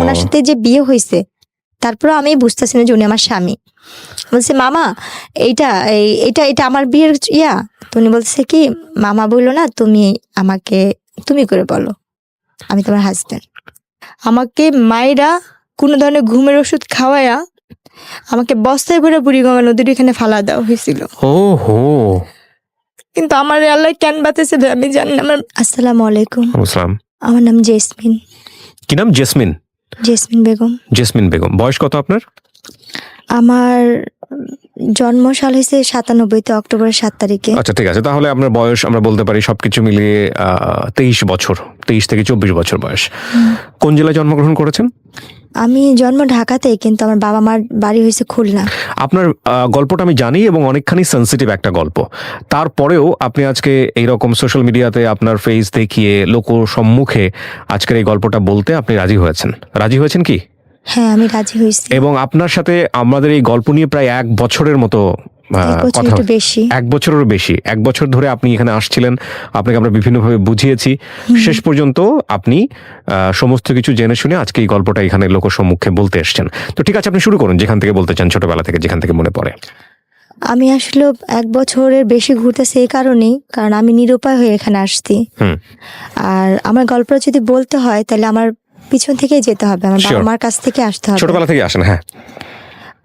ওনার সাথে যে বিয়ে হয়েছে, তারপর আমি বুঝতেছি না যে উনি আমার স্বামী। বলছে মামা এইটা এটা এটা আমার বিয়ের ইয়া। তো উনি বলছে কি, মামা বললো না, তুমি আমাকে তুমি করে বলো, আমি তোমার হাজবেন্ড। আমাকে মায়েরা কোনো ধরনের ঘুমের ওষুধ খাওয়ায়া আমাকে বস্তায় ভরে বুড়িগঙ্গা নদীর এখানে ফালা দেওয়া হয়েছিল। কিন্তু আমার আল্লাহ কেন বাঁচাইছে আমি জানি না। আসসালামু আলাইকুম। আমার নাম জেসমিন। কি নাম? Jasmine? Jasmine Begum. Jasmine Begum. বয়স কত আপনার? আমার জন্ম সাল হয়েছে 97-তে, অক্টোবরের 7 তারিখে। আচ্ছা ঠিক আছে, তাহলে আপনার বয়স আমরা বলতে পারি সবকিছু মিলিয়ে 23 বছর, 23 থেকে 24 বছর বয়স। কোন জেলায় জন্মগ্রহণ করেছেন? আমি জন্ম ঢাকাতে, কিন্তু আমার বাবা মার বাড়ি হয়েছে খুলনা। আপনার গল্পটা আমি জানি এবং অনেকখানি সেন্সিটিভ একটা গল্প। তারপরেও আপনি আজকে এইরকম সোশ্যাল মিডিয়াতে আপনার ফেস দেখিয়ে লোক সম্মুখে আজকের এই গল্পটা বলতে আপনি রাজি হয়েছেন। রাজি হয়েছেন কি? হ্যাঁ, আমি রাজি হয়েছি। এবং আপনার সাথে আমাদের এই গল্প নিয়ে প্রায় 1 বছরের মতো কথা, 1 বছরেরও বেশি, 1 বছর ধরে আপনি এখানে আসছিলেন, আপনাকে আমরা বিভিন্নভাবে বুঝিয়েছি, শেষ পর্যন্ত আপনি সমস্ত কিছু জেনে শুনে আজকে এই গল্পটা এখানে লোক সম্মুখে বলতে এসছেন। তো ঠিক আছে, আপনি শুরু করুন যেখান থেকে বলতে চান, ছোটবেলা থেকে যেখান থেকে মনে পড়ে। আমি আসলে 1 বছরের বেশি ঘুরতেছি এই কারণেই, কারণ আমি নিরুপায় হয়ে এখানে আসছি। আর আমার গল্পটা যদি বলতে হয় তাহলে আমার পিছন থেকেই যেতে হবে, আমার বাবা মার কাছ থেকে আসতে হবে। ছোটবেলা থেকে আসেন? হ্যাঁ।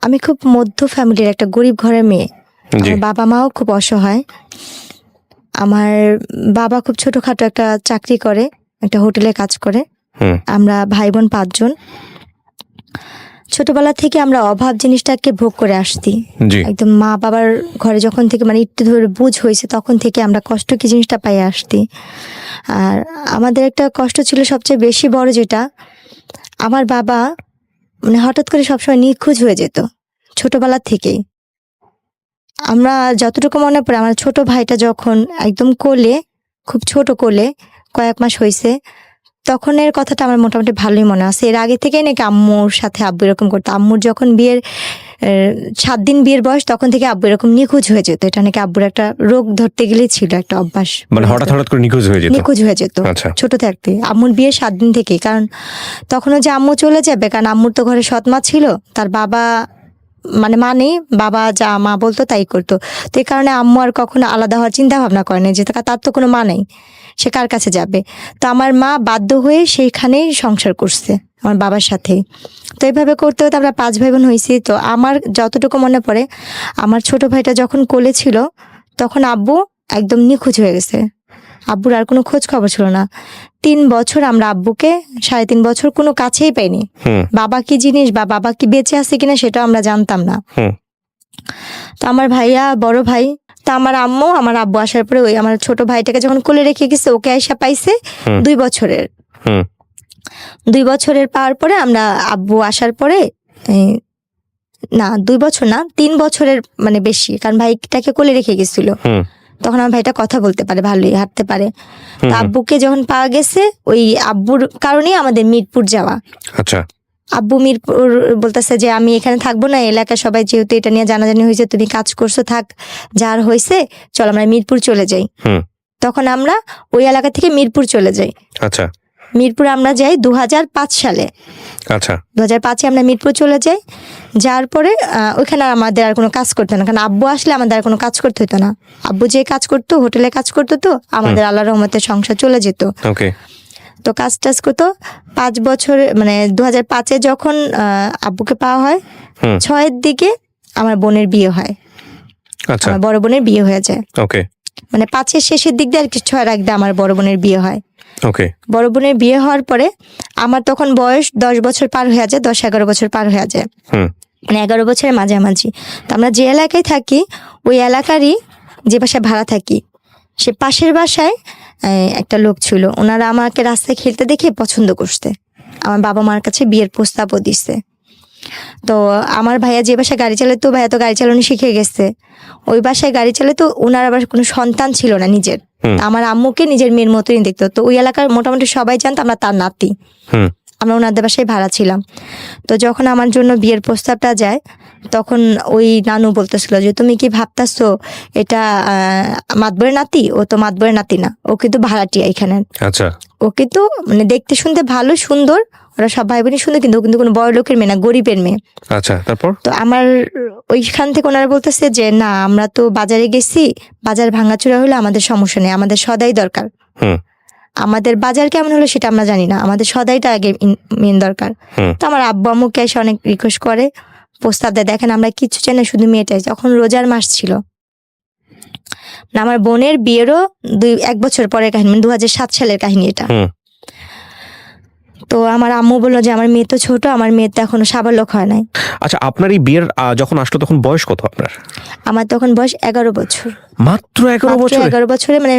আমি খুব মধ্য ফ্যামিলির একটা গরিব ঘরের মেয়ে। আমার বাবা মাও খুব অসহায়। আমার বাবা খুব ছোটখাটো একটা চাকরি করে, একটা হোটেলে কাজ করে। আমরা ভাই বোন 5 জন। ছোটবেলা থেকে আমরা অভাব জিনিসটাকে ভোগ করে আসছি। একদম মা বাবার ঘরে যখন থেকে মানে একটু ধরে বুঝ হয়েছে তখন থেকে আমরা কষ্ট কি জিনিসটা পাই আসছি। আর আমাদের একটা কষ্ট ছিল সবচেয়ে বেশি বড়, যেটা আমার বাবা মানে হঠাৎ করে সবসময় নিখোঁজ হয়ে যেত ছোটবেলা থেকেই। আমরা যতটুকু মনে পড়ে, আমার ছোট ভাইটা যখন একদম কোলে, খুব ছোট কোলে কয়েক মাস হয়েছে, তখনের কথাটা আমার মোটামুটি ভালোই মনে আছে। এর আগে থেকেই নাকি আম্মুর সাথে আব্বু এরকম করতো। আম্মুর যখন বিয়ের 7 দিন বিয়ের বয়স, তখন থেকে আব্বু এরকম নিখোঁজ হয়ে যেত। এটা নাকি আব্বুর একটা রোগ ধরতে গেলেই ছিল, একটা অভ্যাস। মানে হঠাৎ করে নিখোঁজ হয়ে যেত ছোট থাকতে, আম্মুর বিয়ের 7 দিন থেকে। কারণ তখনও যে আম্মু চলে যাবে, কারণ আম্মুর তো ঘরে সৎ মা ছিল, তার বাবা মানে বাবা যা মা বলতো তাই করতো। তো এই কারণে আম্মু আর কখনো আলাদা হওয়ার চিন্তা ভাবনা করে না, যে তার তো কোনো মা নেই, সে কার কাছে যাবে। তো আমার মা বাধ্য হয়ে সেইখানেই সংসার করছে আমার বাবার সাথেই। তো এইভাবে করতে হতে আমরা 5 ভাই বোন হয়েছি। তো আমার যতটুকু মনে পড়ে, আমার ছোট ভাইটা যখন কোলে ছিল তখন আব্বু একদম নিখোঁজ হয়ে গেছে। আব্বুর আর কোনো খোঁজ খবর ছিল না। 3 বছর আমরা আব্বুকে, 3.5 বছর কোনো কাছেই পাইনি। বাবা কি জিনিস বা বাবা কি বেঁচে আছে কিনা সেটাও আমরা জানতাম না। তো আমার ভাইয়া বড় ভাই, তা আমার আব্বু আসার পরে ওই আমার ছোট ভাইটাকে যখন কোলে রেখে গেছে, ওকে আয়সা পাইছে 2 বছরের। 2 বছরের পাওয়ার পরে আমরা আব্বু আসার পরে, না 2 বছর না 3 বছরের মানে বেশি, কারণ ভাইটাকে কোলে রেখে গেছিল। তখন আমার ভাইটা কথা বলতে পারে, ভালোই হাঁটতে পারে। তো আব্বুকে যখন পাওয়া গেছে, ওই আব্বুর কারণেই আমাদের মিরপুর যাওয়া। আচ্ছা। আব্বু মিরপুর বলতেছে যে আমি এখানে থাকবো না, এলাকার সবাই যেহেতু এটা নিয়ে জানাজানি হয়েছে, তুমি কাজ করছো, থাক, যার হয়েছে চল আমরা মিরপুর চলে যাই। তখন আমরা ওই এলাকা থেকে মিরপুর চলে যাই। আচ্ছা। মিরপুর আমরা যাই 2005 সালে। আচ্ছা। 2005-এ আমরা মিরপুর চলে যাই। যার পরে ওইখানে আমাদের আর কোনো কাজ করতো না, কারণ আব্বু আসলে আমাদের আর কোনো কাজ করতে হতো না। আব্বু যে কাজ করতো, হোটেলে কাজ করতো, তো আমাদের আল্লাহর রহমতে সংসার চলে যেত। তো কাজ টাজ করতো 5 বছর, মানে 2005-এ যখন আব্বুকে পাওয়া হয়, 6-এর দিকে আমার বোনের বিয়ে হয়। আমার বড় বোনের বিয়ে হয়ে যায়। মানে 5-এর শেষের দিক দিয়ে আর কি, 6-এর আগে আমার বড় বোনের বিয়ে হয়। বড় বোনের বিয়ে হওয়ার পরে আমার তখন বয়স 10 বছর পার হয়ে যায়, 10-11 বছর পার হয়ে যায়, মানে 11 বছরের মাঝামাঝি। তো আমরা যে এলাকায় থাকি, ওই এলাকারই যে বাসায় ভাড়া থাকি, সে পাশের বাসায় একটা লোক ছিল। ওনারা আমাকে রাস্তায় খেলতে দেখে পছন্দ করছে, আমার বাবা মার কাছে বিয়ের প্রস্তাবও দিচ্ছে। তো আমার ভাইয়া যে বাসায় গাড়ি চালাতো, ভাইয়া তো গাড়ি চালানো শিখে গেছে, ওই বাসায় গাড়ি চালাতো। ওনার আবার কোনো সন্তান ছিল না নিজের, আমার আম্মুকে নিজের মেয়ের মতোই দেখতো। তো ওই এলাকার মোটামুটি সবাই জানতো আমরা তার নাতি। আমরা ওনাদের বাসায় ভাড়া ছিলাম। তো যখন আমার জন্য বিয়ের প্রস্তাবটা যায়, তখন ওই নানু বলতেছিল যে তুমি কি ভাবতেছো এটা মাতবরের নাতি? ও তো মাতবরের নাতি না, ও কিন্তু ভাড়াটিয়া এখানে। ও কিন্তু মানে দেখতে শুনতে ভালো সুন্দর, ওরা সব ভাই বোনই সুন্দর, কিন্তু ও কিন্তু কোনো বড় লোকের মেয়ে না, গরিবের মেয়ে। আচ্ছা, তারপর? তো আমার ওইখান থেকে ওনারা বলতেছে যে না, আমরা তো বাজারে গেছি, বাজার ভাঙাচোরা হলে আমাদের সমস্যা নেই, আমাদের সদাই দরকার। আমাদের বাজার কেমন হলো সেটা আমরা জানি না, আমাদের সদাইটা আগে মেন দরকার। তো আমার আব্বু আম্মুকে এসে অনেক রিকোয়েস্ট করে, প্রস্তাব দেয়, দেখেন আমরা কিচ্ছু চাই না, শুধু মেয়েটাই। তখন রোজার মাস ছিল, আমার বোনের বিয়েরও 1 বছর পরের কাহিনী, 2007 সালের কাহিনী এটা। তো আমার আম্মু বললো যে আমার মেয়ে তো ছোট, আমার মেয়ে তো এখনো সাবালক হয় নাই। আচ্ছা, আপনার এই বিয়ের যখন আসলো তখন বয়স কত আপনার? আমার তখন বয়স 11 বছর। মাত্র 11 বছর? 11 বছরে, মানে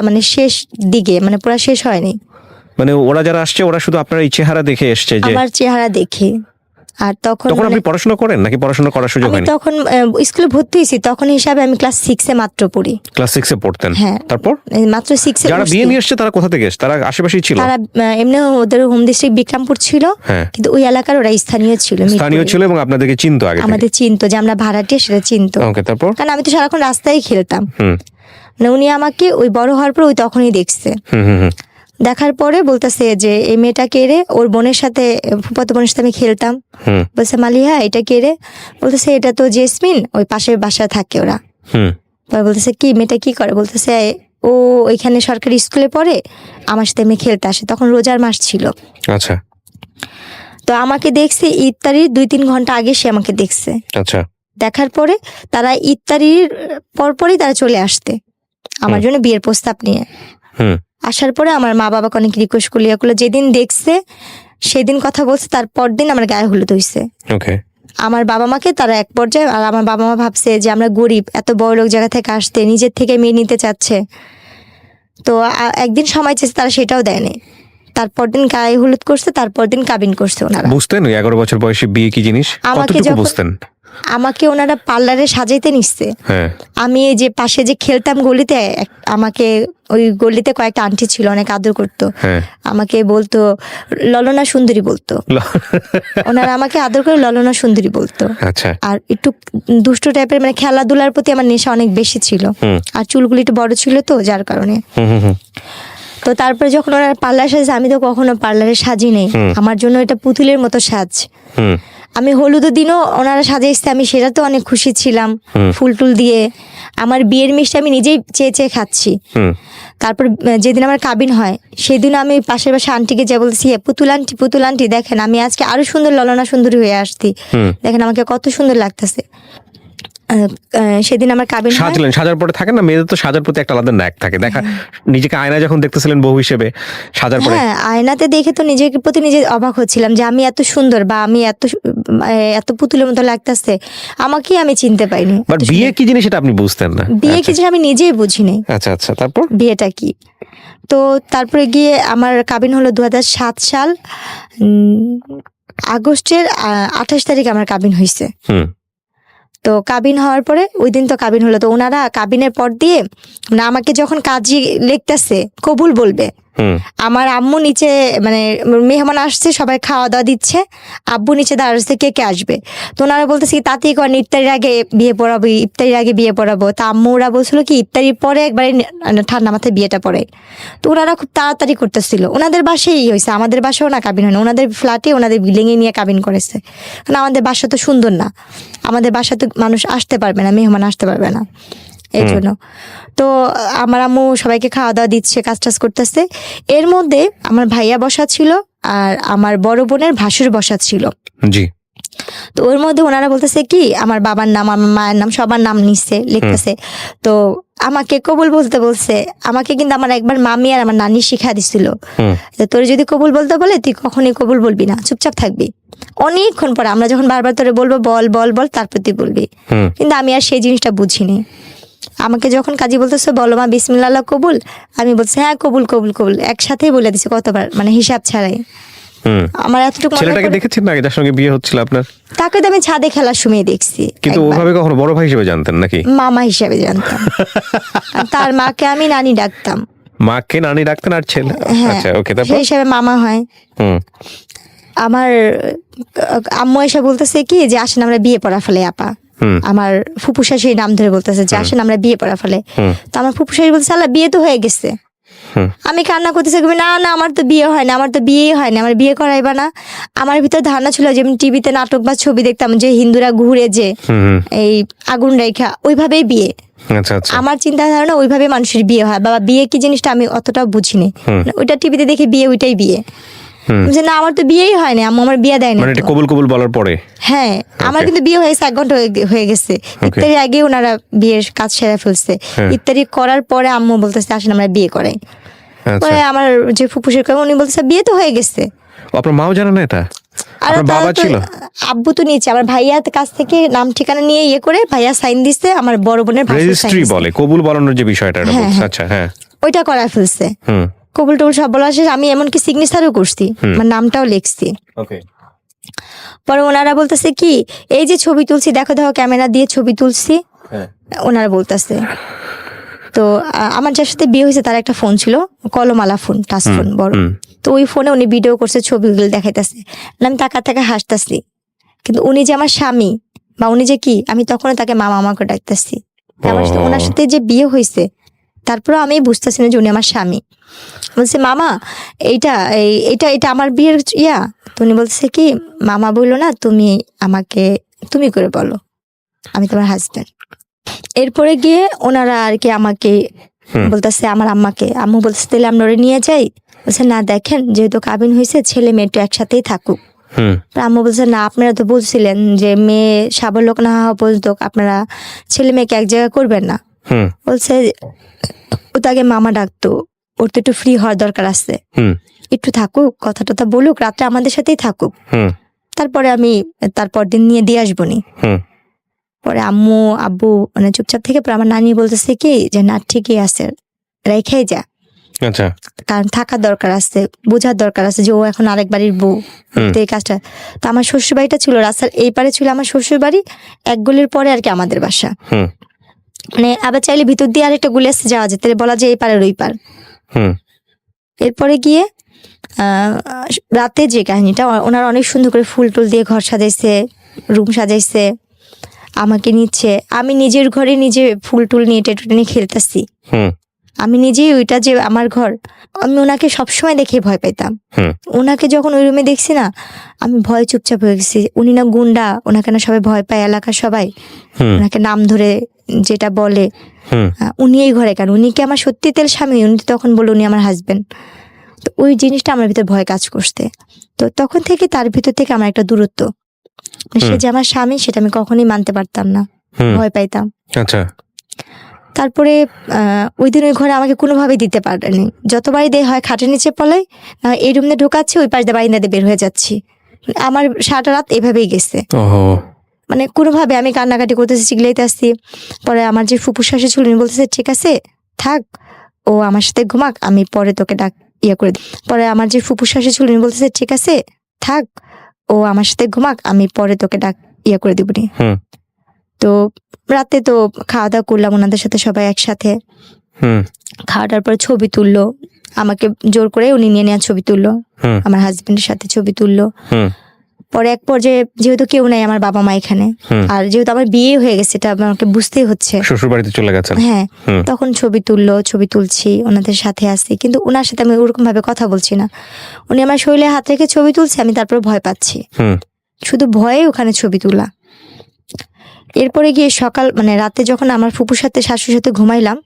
মানে শেষ দিকে, মানে পুরো শেষ হয়নি। মানে ওরা যারা আসছে ওরা শুধু আপনার এই চেহারা দেখে এসছে? যে আমার চেহারা দেখে। আর তখন আপনি পড়াশোনা করেন নাকি পড়াশোনা করার সুযোগ হয়নি? তখন স্কুলে ভর্তি হয়েছি, তখন হিসাবে আমি ক্লাস 6-এ মাত্র পড়ি। ক্লাস 6-এ পড়তেন? হ্যাঁ, তারপর মাত্র 6-এ। যারা বিয়ে নিয়ে এসছে তারা কোথা থেকে এসছে? তারা আশেপাশেই ছিল? তারা এমনি ওদের হোম ডিস্ট্রিক্ট বিক্রমপুর ছিল, কিন্তু ওই এলাকার ওরা স্থানীয় ছিল এবং আপনাদেরকে চিনতো আগে? আমাদের চিনতো, যে আমরা ভাড়াটিয়া সেটা চিনতো। ওকে, তারপর? কারণ আমি তো সারাক্ষণ রাস্তায় খেলতাম। মানে উনি আমাকে ওই বড় হওয়ার পর ওই তখনই দেখছে। দেখার পরে বলতেছে যে এই মেয়েটা কে রে? ওর বোনের সাথে, ফুফাতো বোনের সাথে আমি খেলতাম। বলছে মালিহা এটা কে রে? বলতেছে এটা তো জেসমিন, ওই পাশের বাসায় থাকে ওরা। বলতেছে কি মেয়েটা কি করে? বলতেছে ও ওইখানে সরকারি স্কুলে পড়ে, আমার সাথে মেয়ে খেলতে আসে। তখন রোজার মাস ছিল। আচ্ছা। তো আমাকে দেখছে ইফতারির 2-3 ঘন্টা আগে, সে আমাকে দেখছে। আচ্ছা। দেখার পরে তারা ইফতারির পরপরই তারা চলে আসতে আমার জন্য বিয়ের প্রস্তাব নিয়ে। আসার পরে আমার মা বাবাকে অনেক রিকোয়েস্ট করলো, যেদিন দেখছে সেদিন কথা বলছে, তারপর দিন আমার গায়ে হলুদ হয়েছে। আমার বাবা মাকে তারা এক পর্যায়ে, আর আমার বাবা মা ভাবছে যে আমরা গরিব, এত বড় লোক জায়গা থেকে আসতে নিজের থেকে মেয়ে নিতে চাচ্ছে। তো একদিন সময় চেয়েছে, তারা সেটাও দেয়নি। তারপর দিন গায়ে হলুদ করছে, তারপর দিন কাবিন করছে ওনারা। বুঝতেন 11 বছর বয়সে বিয়ে কি জিনিস? আমাকে ওনারা পার্লারে সাজাইতে নিচ্ছে। আমি এই যে পাশে যে খেলতাম গলিতে, আমাকে ওই গলিতে কয়েকটা আন্টি ছিল, অনেক আদর করতো। আমাকে বলতো ললনা সুন্দরী বলতো। ওনারা আমাকে আদর করে ললনা সুন্দরী বলতো। আর একটু দুষ্ট টাইপের, মানে খেলাধুলার প্রতি আমার নেশা অনেক বেশি ছিল। আর চুলগুলি একটু বড় ছিল তো, যার কারণে। তো তারপরে যখন ওনারা পার্লার সাজে, আমি তো কখনো পার্লারে সাজি নেই, আমার জন্য এটা পুতুলের মতো সাজ। আমি হলুদের দিনও ওনারা সাজাইছে, আমি সেটা তো অনেক খুশি ছিলাম, ফুল টুল দিয়ে। আমার বিয়ের মিষ্টি আমি নিজেই চেয়ে চেয়ে খাচ্ছি। তারপর যেদিন আমার কাবিন হয়, সেদিন আমি পাশের বাসা আন্টিকে যা বলছি, পুতুল আন্টি দেখেন আমি আজকে আরো সুন্দর ললনা সুন্দরী হয়ে আসছি, দেখেন আমাকে কত সুন্দর লাগতেছে। সেদিন আমার কাবিন সাজলেন। সাজার পরে থাকে না মেয়েদের, তো সাজার প্রতি একটা আলাদা ন্যাক থাকে। দেখা নিজেকে আয়নায় যখন দেখতেছিলেন বউ হিসেবে, সাজার পরে? হ্যাঁ, আয়নাতে দেখে তো নিজের প্রতি নিজে অবাক হচ্ছিলাম যে আমি এত সুন্দর, বা আমি এত পুতুলের মতো লাগতেছে, আমাকে আমি চিনতে পাইনি। বাট বিয়ে কি জিনিস সেটা আপনি বুঝতেন না? বিয়ে কি জিনিস আমি নিজেই বুঝিনি। আচ্ছা আচ্ছা, তারপর বিয়েটা কি? তো তারপরে গিয়ে আমার কাবিন হলো 2007 সাল আগস্টের 28 তারিখে আমার কাবিন হয়েছে। তো কাবিন হওয়ার পরে ওই দিন তো কাবিন হলো, তো ওনারা কাবিনের পর দিয়ে মানে আমাকে যখন কাজী লিখতেছে কবুল বলবে, আমার আম্মু নিচে, মানে মেহমান আসছে, সবাই খাওয়া দাওয়া দিচ্ছে, আব্বু নিচে দাঁড়াচ্ছে কে কে আসবে। তো ওনারা বলতেছে কি তাতেই করেন, ইফতারির আগে বিয়ে পড়াবো। তা আম্মু ওরা বলছিল কি ইফতারির পরে একবারে ঠান্ডা মাথায় বিয়েটা পড়ে। তো ওনারা খুব তাড়াতাড়ি করতেছিল। ওনাদের বাসায় হয়েছে, আমাদের বাসাও না কাবিন হয় না, ওনাদের ফ্ল্যাটে ওনাদের বিল্ডিংয়ে নিয়ে কাবিন করেছে। কারণ আমাদের বাসা তো সুন্দর না, আমাদের বাসা তো মানুষ আসতে পারবে না, মেহমান আসতে পারবে না, এই জন্য। তো আমার আম্মু সবাইকে খাওয়া দাওয়া দিচ্ছে, কাজ টাজ করতেছে। এর মধ্যে আমার ভাইয়া বসা ছিল, আর আমার বড় বোনের ভাসুর বসা ছিল। জি। তো ওর মধ্যে ওনারা বলতেছে কি আমার বাবার নাম, আমার মায়ের নাম, সবার নাম নিচ্ছে, লিখতেছে। তো আমাকে কবুল বলতে বলছে। আমাকে কিন্তু আমার একবার মামি আর আমার নানি শিখা দিছিল, তোর যদি কবুল বলতে বলে তুই কখনই কবুল বলবি না, চুপচাপ থাকবি। অনেকক্ষণ পরে আমরা যখন বারবার তোরে বলবো বল বল বল, তারপর তুই বলবি। কিন্তু আমি আর সেই জিনিসটা বুঝিনি। আমাকে যখন কাজী বলতেছে বলো মা বিসমিল্লাহ কবুল, আমি বলছি হ্যাঁ কবুল কবুল কবুল, একসাথেই বলে দিছি কতবার, মানে হিসাব ছাড়াই। আমার এতটুকু ছেলেটাকে দেখেছেন না যার সঙ্গে বিয়ে হচ্ছিল আপনার? তাকে তো আমি ছাদে খেলার সময় দেখছি, কিন্তু ওভাবে কখনো বড় ভাই হিসেবে জানতেন নাকি? মামা হিসেবে জানতাম। তার মাকে আমি নানি ডাকতাম। মাকে নানি ডাকতেন আর ছেলে? আচ্ছা, ওকে, তারপর সেই হিসাবে মামা হয়। আমার আম্মু এসে বলতেছে কি যে আসেন আমরা বিয়ে পড়া ফেলে আপা। আমার ফুপু শাশুড়ি নাম ধরে বলতেছে যে আসেন আমরা বিয়ে পড়া ফেলে। তো আমার ফুপু শাশুড়ি বলতেছে আল্লাহ বিয়ে তো হয়ে গেছে। আমি কান্না করতেছি, না না আমার তো বিয়ে হয় না, আমার তো বিয়েই হয় না, আমার বিয়ে করাইবা না। আমার ভিতর ধারণা ছিল যেমন টিভিতে নাটক বা ছবি দেখতাম যে হিন্দুরা ঘুরে যে এই আগুন রেখা ওইভাবেই বিয়ে। আচ্ছা আচ্ছা। আমার চিন্তা ধারণা ওইভাবে মানুষের বিয়ে হয়, বাবা বিয়ে কি জিনিসটা আমি অতটা বুঝিনি। ওইটা টিভিতে দেখে বিয়ে ওইটাই বিয়ে। যে না আমার তো বিয়েই হয় না, আম্মু আমার বিয়ে দেয় না। মানে এটা কবুল কবুল বলার পরে? হ্যাঁ, আমার কিন্তু বিয়ে হয়েছে 1 ঘন্টা হয়ে গেছে। ইফতারি আগে ওনারা বিয়ের কাজ সেরে ফেলছে। ইফতারি করার পরে আম্মু বলতেছে আসেন আমরা বিয়ে করাই। পরে আমার যে ফুপুসের কাছে উনি বলতেছে বিয়ে তো হয়ে গেছে। আপনার মাও জানে না এটা? আর আপনার বাবা ছিল? আব্বু তো নিচে, আমার ভাইয়ার কাছ থেকে নাম ঠিকানা নিয়ে ইয়ে করে ভাইয়া সাইন দিছে, আমার বড় বোনের ভাসুর সাইন রেজিস্ট্রি দিছে। বলে কবুল বলানোর যে বিষয়টা এটা বলছে। আচ্ছা হ্যাঁ, ওইটা করা ফেলছে। কবুল টবুল সব বলা শেষ, আমি এমনকি সিগনেচারও করছি, আমার নামটাও লিখছি। ওকে। পরে ওনারা বলতেছে কি এই যে ছবি তুলছি দেখো দেখো ক্যামেরা দিয়ে ছবি তুলছি, ওনারা বলতেছে। তো আমার যার সাথে বিয়ে হয়েছে তার একটা ফোন ছিল, কলমালা ফোন, টাচ ফোন বড়। তো ওই ফোনে উনি ভিডিও করছে, ছবিগুলো দেখাইতেছে। আমি টাকা টাকা হাসতেছি, কিন্তু উনি যে আমার স্বামী বা উনি যে কি, আমি তখনও তাকে মামা আমাকে ডাকতেছি। আমার সাথে ওনার সাথে যে বিয়ে হয়েছে তারপরে আমি বুঝতেছি না যে উনি আমার স্বামী। বলছে মামা এইটা এইটা এটা আমার বিয়ের ইয়া। তো উনি বলছে কি মামা বললো না, তুমি আমাকে তুমি করে বলো, আমি তোমার হাজবেন্ড। এরপরে গিয়ে ওনারা আর কি আমাকে বলতেছে, আমার আম্মাকে, আম্মু বলতেছে তাহলে আমরা ওরে নিয়ে যাই। বলছে না দেখেন যেহেতু কাবিন হয়েছে ছেলে মেয়ে তো একসাথেই থাকুক। আম্মু বলছে না আপনারা তো বলছিলেন যে মেয়ে সাবলোক না হওয়া পর্যন্ত আপনারা ছেলে মেয়েকে এক জায়গায় করবেন না। বলছে ও তাকে মামা ডাকতো, ওর তো একটু ফ্রি হওয়ার দরকার আছে, একটু থাকুক, কথা টথা বলুক, রাত্রে আমাদের সাথেই থাকুক, তারপরে আমি তারপর দিন নিয়ে দিয়ে আসবো নি। পরে আম্মু আব্বু মানে চুপচাপ থেকে পরে আমার নানি বলতেছে কি যে না ঠিকই আছে, রেখেই যা। আচ্ছা। কারণ থাকার দরকার আছে, বোঝার দরকার আছে যে ও এখন আরেক বাড়ির বউ, এই কাজটা। তো আমার শ্বশুর বাড়িটা ছিল রাস্তার এই পারে ছিল আমার শ্বশুর বাড়ি, 1 গলির পরে আর কি আমাদের বাসা। মানে আবার চাইলে ভিতর দিয়ে আরেকটা গুলি আসতে যাওয়া যেত, বলা যায় এই পারের ওই পার। এরপরে গিয়ে রাতে যে কাহিনীটা, ওনারা অনেক সুন্দর করে ফুল টুল দিয়ে ঘর সাজাইছে, রুম সাজাইছে, আমাকে নিচ্ছে, আমি নিজের ঘরে নিজে ফুল টুল নিয়ে টেটুটে নিয়ে খেলতেছি। আমি নিজেই ওইটা যে আমার ঘর, আমি ওনাকে সবসময় দেখে ভয় পাইতাম। ওনাকে যখন ওই রুমে দেখছি না আমি ভয় চুপচাপ হয়ে গেছি। উনি না গুন্ডা, ওনাকে না সবাই ভয় পায়, এলাকার সবাই ওনাকে নাম ধরে যেটা বলে। উনি এই ঘরে কেন, উনি কি আমার সত্যি তেল স্বামী? উনি তখন বলে উনি আমার হাজবেন্ড। তো ওই জিনিসটা আমার ভিতরে ভয় কাজ করতে। তো তখন থেকে তার ভিতর থেকে আমার একটা দূরত্ব, সে যে আমার স্বামী সেটা আমি কখনোই মানতে পারতাম না, ভয় পাইতাম। আচ্ছা। তারপরে ওই দিন ওই ঘরে আমাকে কোনোভাবেই দিতে পারেনি, যতবারই দেয় হয় খাটের নিচে পলাই, না এই রুমে ঢোকাচ্ছি, ওই পাশ দিয়ে বারিন্দা দিয়ে বের হয়ে যাচ্ছি। আমার সারাটা রাত এভাবেই গেছে। মানে কোনোভাবে আমি কান্নাকাটি করতেছি, চিগলাইতে আসছি। পরে আমার যে ফুপু শাশু ছিল উনি বলতেছে ঠিক আছে থাক, ও আমার সাথে ঘুমাক, আমি পরে তোকে ডাক ইয়ে করে দিই। পরে আমার যে ফুপু শাশু ছিল উনি বলতেছে ঠিক আছে থাক, ও আমার সাথে ঘুমাক, আমি পরে তোকে ডাক ইয়ে করে দিবনি। তো রাতে তো খাওয়া দাওয়া করলাম ওনাদের সাথে সবাই একসাথে। খাওয়াটার পরে ছবি তুললো, আমাকে জোর করে উনি নিয়ে নেওয়া ছবি তুললো, আমার হাজবেন্ডের সাথে ছবি তুললো। পরে এক পর্যায়ে যেহেতু কেউ নাই আমার বাবা মা এখানে, আর যেহেতু আমার বিয়ে হয়ে গেছে এটা আমাকে বুঝতেই হচ্ছে, শ্বশুর বাড়িতে চলে গেছেন। হ্যাঁ, তখন ছবি তুললো, ছবি তুলছি, ওনাদের সাথে আছি, কিন্তু ওনার সাথে আমি ওরকম ভাবে কথা বলছি না। উনি আমার শরীরে হাত রেখে ছবি তুলছে, আমি তারপর ভয় পাচ্ছি, শুধু ভয়ে ওখানে ছবি তোলা। এরপরে গিয়ে সকাল মানে রাতে যখন আমার ফুপুর সাথে শাশুর সাথে ঘুমাইলাম,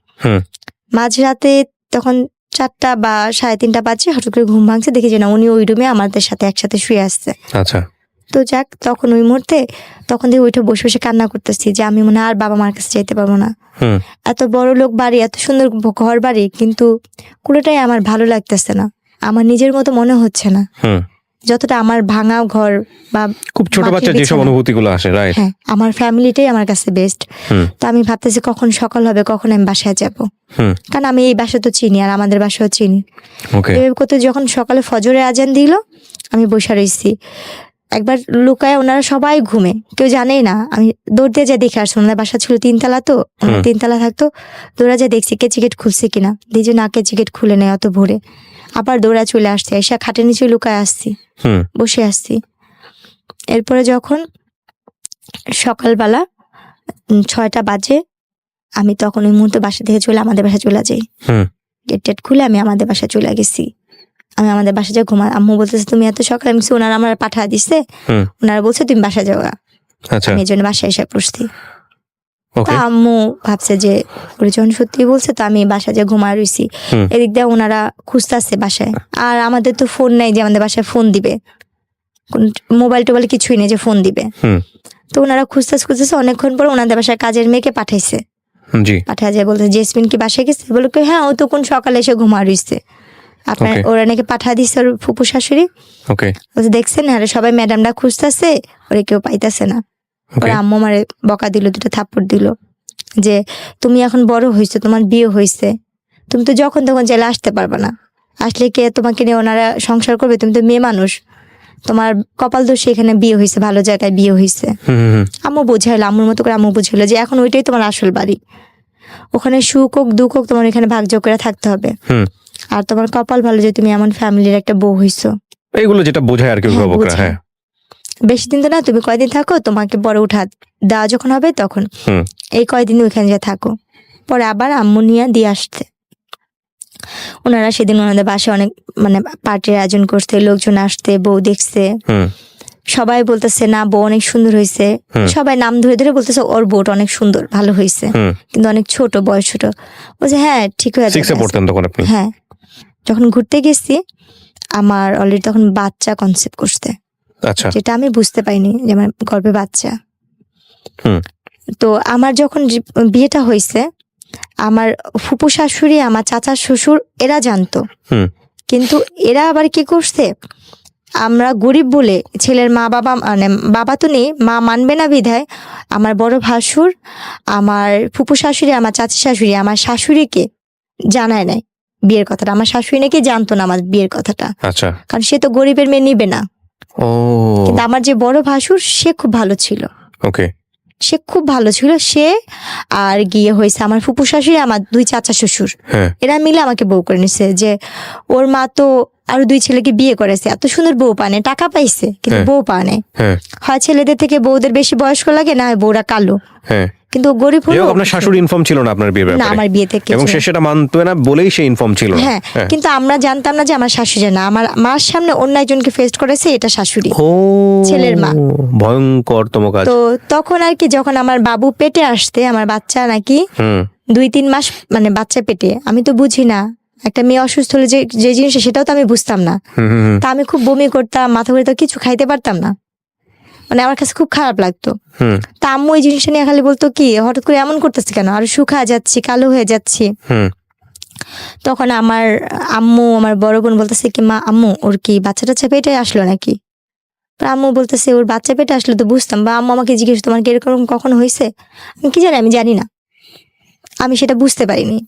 মাঝরাতে তখন 4টা বা 3:30 বাজে, হঠাৎ করে ঘুম ভাঙছে, দেখি যে না উনি ওই রুমে আমাদের সাথে একসাথে শুয়ে আসছে। আচ্ছা। তো যাক, তখন ওই মুহূর্তে তখন দিয়ে ওইটা বসে বসে কান্না করতেছি যে আমি মনে আর বাবা মার কাছে যেতে পারবো না। এত বড় লোক বাড়ি, এত সুন্দর ঘর বাড়ি, কিন্তু কোনোটাই আমার ভালো লাগতেছে না, আমার নিজের মতো মনে হচ্ছে না। যতটা আমার ভাঙা ঘর বা খুব ছোট বাচ্চা যেসব অনুভূতিগুলো আসে, রাইট, হ্যাঁ, আমার ফ্যামিলিটাই আমার কাছে বেস্ট। তো আমি ভাবতেছি কখন সকাল হবে, কখন আমি বাসায় যাব, কারণ আমি এই বাসা তো চিনি আর আমাদের বাসাও চিনি। এভাবে করতে যখন সকালে ফজরের আজান দিল, আমি বসে রয়েছি। একবার লুকায়, ওনারা সবাই ঘুমে, কেউ জানেই না, আমি দৌড় দিয়ে যা দেখে আসছি। ওনার বাসা ছিল 3 তলা, তো 3 তলা থাকতো, দৌড়া যা দেখছি কে চিকেট খুলছে কিনা, দিয়ে যে নাকে চিকেট খুলে নেয় অত ভোরে। আবার দৌড়া চলে আসছে, এসে খাটের নিচে লুকায় আসছি, বসে আসছি। এরপরে যখন সকালবেলা 6টা বাজে, আমি তখন ওই মুহূর্তে বাসা থেকে চলে আমাদের বাসায় চলে যাই। গেট টেট খুলে আমি আমাদের বাসায় চলে গেছি। আমি আমাদের বাসায় যা ঘুমা, আম্মু বলতেছে তুমি এত সকালে, আমি বলছি, ওনারা আমার পাঠা দিছে, ওনারা বলছে তুমি বাসা যাওয়া, আমি এই জন্য বাসায় এসে পড়ছি। তা আম্মু ভাবছে যে ওরা যখন সত্যি বলছে, তো আমি বাসায় যে ঘুমায় রইছি। এদিক দিয়ে ওনারা খুঁজতেছে বাসায়, আর আমাদের তো ফোন নাই যে আমাদের বাসায় ফোন দিবে, মোবাইল টোবাইল কিছুই নেই যে ফোন দিবে। তো ওনারা খুঁজতেছে অনেকক্ষণ পর ওনাদের বাসায় কাজের মেয়েকে পাঠাইছে। পাঠা যায় বলতে জেসমিন কি বাসায় গেছে, বলে হ্যাঁ ও তো কোন সকালে এসে ঘুমায় রইছে, আপনার ওরা নাকি পাঠা দিচ্ছে ওর ফুপু শাশুড়ি। দেখছেন আরে সবাই ম্যাডামরা খুঁজতেছে, ওরা কেউ পাইতেছে না। ওরা আম্মু মারে বকা দিল, 2টা থাপ্পড় দিল যে তুমি এখন বড় হয়েছো, তোমার বিয়ে হয়েছে, তুমি তো যখন তখন চাইলে আসতে পারবে না, আসলে কে তোমাকে নিয়ে ওনারা সংসার করবে, তুমি তো মেয়ে মানুষ, তোমার কপাল দোষে এখানে বিয়ে হয়েছে, ভালো জায়গায় বিয়ে হয়েছে। আম্মু বোঝাইলো, আম্মুর মতো করে আম্মু বুঝাইলো যে এখন ওইটাই তোমার আসল বাড়ি, ওখানে সুখ হোক দুঃখ হোক তোমার এখানে ভাগযোগ করে থাকতে হবে, আর তোমার কপাল ভালো যে তুমি এমন ফ্যামিলির একটা বউ হইছো। এইগুলো যেটা বোঝায় আর কি অভিভাবকরা। হ্যাঁ, বেশি দিন তো না, তুমি কয়দিন থাকো, তোমাকে পরে উঠা দেওয়া যখন হবে তখন এই কয়দিন ওইখানে যা থাকো, পরে আবার আম্মু নিয়ে দিয়ে আসতে। ওনারা সেদিন ওনাদের বাসায় অনেক মানে পার্টির আয়োজন করতে, লোকজন আসতে, বউ দেখছে, সবাই বলতেছে না বউ অনেক সুন্দর হয়েছে, সবাই নাম ধরে ধরে বলতেছে ওর বউটা অনেক সুন্দর, ভালো হয়েছে, কিন্তু অনেক ছোট, বয়স ছোট। বলছে হ্যাঁ ঠিক হয়ে যাবে। হ্যাঁ, যখন ঘুরতে গেছি আমার অলরেডি তখন বাচ্চা কনসেপ্ট করতে, যেটা আমি বুঝতে পাইনি যে আমার গর্ভে বাচ্চা। তো আমার যখন বিয়েটা হয়েছে, আমার ফুপু শাশুড়ি, আমার চাচা শ্বশুর এরা জানতো, কিন্তু এরা আবার কি করছে, আমরা গরিব বলে ছেলের মা বাবা মানে বাবা তো নেই, মা মানবে না বিধায় আমার বড় ভাসুর, আমার ফুপু শাশুড়ি, আমার চাচি শাশুড়ি আমার শাশুড়িকে জানায় নাই বিয়ের কথাটা। আমার শাশুড়ি নাকি জানতো না আমার বিয়ের কথাটা, কারণ সে তো গরিবের মেয়ে নিবে না। কিন্তু আমার যে বড় ভাসুর সে খুব ভালো ছিল, সে খুব ভালো ছিল, সে আর গিয়ে হয়েছে আমার ফুপু শাশুড়ি, আমার 2 চাচা শ্বশুর, এরা মিলে আমাকে বউ করে নিছে। যে ওর মা তো আরো 2 ছেলেকে বিয়ে করেছে, এত সুন্দর বউ পানে, টাকা পাইছে কিন্তু বউ পানে, হয় ছেলেদের থেকে বউদের বেশি বয়স্ক লাগে, না হয় বউরা কালো, কিন্তু গরিব হলো। আপনার শাশুড়ি ইনফর্ম ছিল না আপনার বিয়ের ব্যাপারে? না, আমার বিয়ে থেকে, এবং সে সেটা মানতো না বলেই সে ইনফর্ম ছিল না। হ্যাঁ, কিন্তু আমরা জানতাম না যে আমার শাশুড়ি না, আমার মার সামনে অন্য একজনকে ফেস করেছে, এটা শাশুড়ি, ছেলের মা। ভয়ঙ্করতম কাজ। তো তখন আর কি, যখন আমার বাবু পেটে আসতে, আমার বাচ্চা নাকি 2-3 মাস মানে বাচ্চা পেটে, আমি তো বুঝি না একটা মেয়ে অসুস্থ হলে যে জিনিসটা, সেটাও তো আমি বুঝতাম না। তা আমি খুব বমি করতাম, মাথা ঘুরে, তো কিছু খাইতে পারতাম না, মানে আমার কাছে খুব খারাপ লাগতো। তা আম্মু ওই জিনিসটা নিয়ে খালি বলতো কি হঠাৎ করে এমন করতেছে কেন, আর শুকা যাচ্ছি, কালো হয়ে যাচ্ছি। তখন আমার আম্মু, আমার বড় বোন বলতেছে কি মা, আম্মু ওর কি বাচ্চা টাচ্চা পেটে আসলো নাকি? আম্মু বলতেছে ওর বাচ্চা পেটে আসলো তো বুঝতাম, বা আম্মু আমাকে জিজ্ঞেস তোমার কি এরকম কখনো হয়েছে? আমি কি জানি, আমি জানি না, আমি সেটা বুঝতে পারিনি।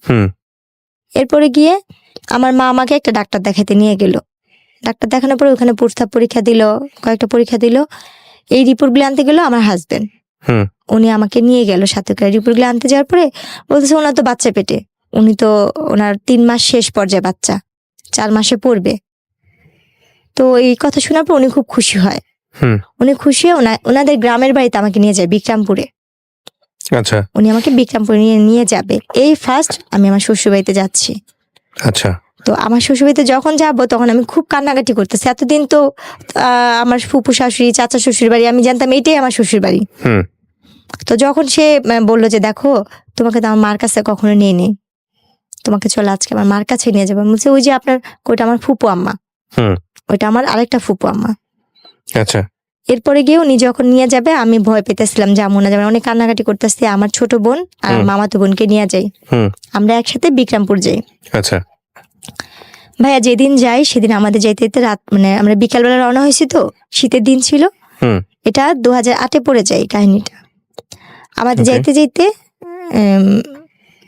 এরপরে গিয়ে আমার মা আমাকে একটা ডাক্তার দেখাতে নিয়ে গেল। ডাক্তার দেখানোর পরে ওখানে প্রস্তাব পরীক্ষা দিল, কয়েকটা পরীক্ষা দিল। এই রিপোর্টগুলো আনতে গেল আমার হাজবেন্ড, উনি আমাকে নিয়ে গেল সাথে করে। রিপোর্টগুলো আনতে যাওয়ার পরে বলতেছে ওনার তো বাচ্চা পেটে, উনি তো ওনার 3 মাস শেষ পর্যায়ে, বাচ্চা 4 মাসে পড়বে। তো এই কথা শোনার পর উনি খুব খুশি হয়। উনি খুশি হয়ে ওনাদের গ্রামের বাড়িতে আমাকে নিয়ে যায়, বিক্রমপুরে। আচ্ছা, উনি আমাকে বিক্রমপুরে নিয়ে যাবে। এই ফার্স্ট আমি আমার শ্বশুর বাড়িতে যাচ্ছি। আচ্ছা, তো আমার শ্বশুরবাড়িতে যখন যাবো তখন আমি খুব কান্নাকাটি করতেছি। এতদিন তো আমার ফুপু শাশুড়ি, চাচা শ্বশুর বাড়ি, আমি জানতাম এটাই আমার শ্বশুর বাড়ি। তো যখন সে বললো যে দেখো তোমাকে তো আমার মার কাছে কখনো নিয়ে নেই, তোমাকে চলো আজকে আমার মার কাছে নিয়ে যাবো। বলছে ওই যে আপনার ওইটা আমার ফুপু আম্মা, ওইটা আমার আরেকটা ফুপু আম্মা। আচ্ছা। এরপরে গিয়ে উনি যখন নিয়ে যাবে আমি ভয় পেতেছিলাম, যাবো না যাবে, অনেক কান্নাকাটি করতেছি। আমার ছোট বোন আর মামাতো বোনকে নিয়ে যাই, আমরা একসাথে বিক্রমপুর যাই। আচ্ছা ভাইয়া, যেদিন যাই সেদিন আমাদের যাইতে রাত, মানে আমরা বিকালবেলা রওনা হয়েছি, তো শীতের দিন ছিল, এটা 2008-এ পড়ে যায় কাহিনীটা। আমাদের যাইতে যাইতে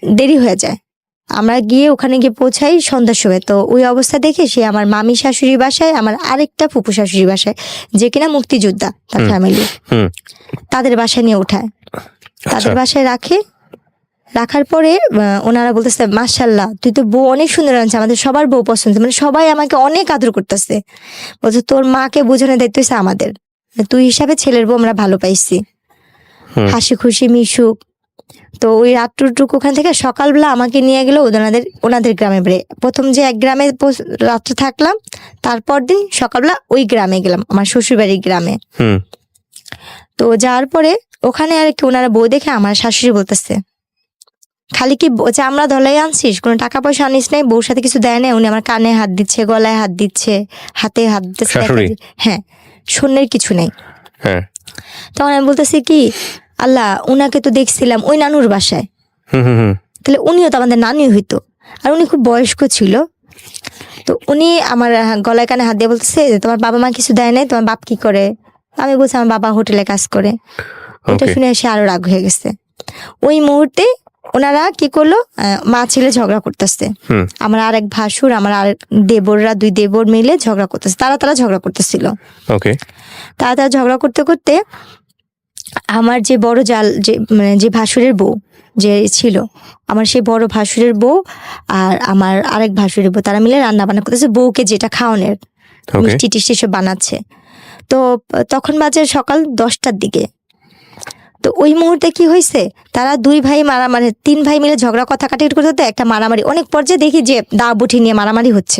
দেরি হয়ে যায়, আমরা গিয়ে ওখানে গিয়ে পৌঁছাই সন্ধ্যার সময়। তো ওই অবস্থা দেখে সে আমার মামি শাশুড়ির বাসায়, আমার আরেকটা ফুপু শাশুড়ির বাসায়, যে কিনা মুক্তিযোদ্ধা, তার ফ্যামিলি, তাদের বাসায় নিয়ে উঠায়, তাদের বাসায় রাখার পরে ওনারা বলতেছে মাশাআল্লাহ তুই তো বউ অনেক সুন্দর আনছে, আমাদের সবার বউ পছন্দ, মানে সবাই আমাকে অনেক আদর করতেছে। বলছে তোর মাকে বোঝানোর দায়িত্ব হচ্ছে আমাদের, তুই হিসাবে ছেলের বউ আমরা ভালো পাইছি, হাসি খুশি মিশুক, তো ওই রাত্রটুকু ওখান থেকে সকালবেলা আমাকে নিয়ে গেল ওনাদের গ্রামে বেড়ে। প্রথম যে এক গ্রামে রাত্রে থাকলাম, তারপর দিন সকালবেলা ওই গ্রামে গেলাম, আমার শ্বশুরবাড়ির গ্রামে। তো যাওয়ার পরে ওখানে আর কি ওনারা বউ দেখে আমার শাশুড়ি বলতেছে, খালি কি চামড়া ধলাই আনছিস, কোনো টাকা পয়সা আনিস নাই, বউর সাথে কিছু দেয় না। উনি আমার কানে হাত দিচ্ছে, গলায় হাত দিচ্ছে, হাতে হাত দিচ্ছে। হ্যাঁ, শূন্যের কিছু নেই। তখন আমি বলতেছি কি, আল্লাহ, উনাকে তো দেখছিলাম ওই নানুর বাসায়, তাহলে উনিও তো আমাদের নানি হইতো। আর উনি খুব বয়স্ক ছিল। তো উনি আমার গলায় কানে হাত দিয়ে বলতেছে, তোমার বাবা মা কিছু দেয় নাই, তোমার বাপ কি করে? আমি বলছি আমার বাবা হোটেলে কাজ করে। এটা শুনে এসে আরো রাগ হয়ে গেছে। ওই মুহূর্তে ওনারা কি করলো, মা ছেলে ঝগড়া করতেছে। আমার আরেক ভাসুর, আমার আরেক দেবররা, 2 দেবর মিলে ঝগড়া করতেছে। তারা ঝগড়া করতেছিল। তারা ঝগড়া করতে করতে আমার যে বড় যে ভাসুরের বউ যে ছিল, আমার সেই বড় ভাসুরের বউ আর আমার আরেক ভাসুরের বউ, তারা মিলে রান্না বান্না করতেছে, বউকে যেটা খাওয়ানোর মিষ্টি টিষ্টি সব বানাচ্ছে। তো তখন বাজে সকাল 10টার দিকে। তো ওই মুহূর্তে কি হয়েছে, তারা 2 ভাই মারামারি, 3 ভাই মিলে ঝগড়া কথা কাটাকাটি করতে একটা মারামারি, অনেক পর্যায়ে দেখি যে দা বটি নিয়ে মারামারি হচ্ছে।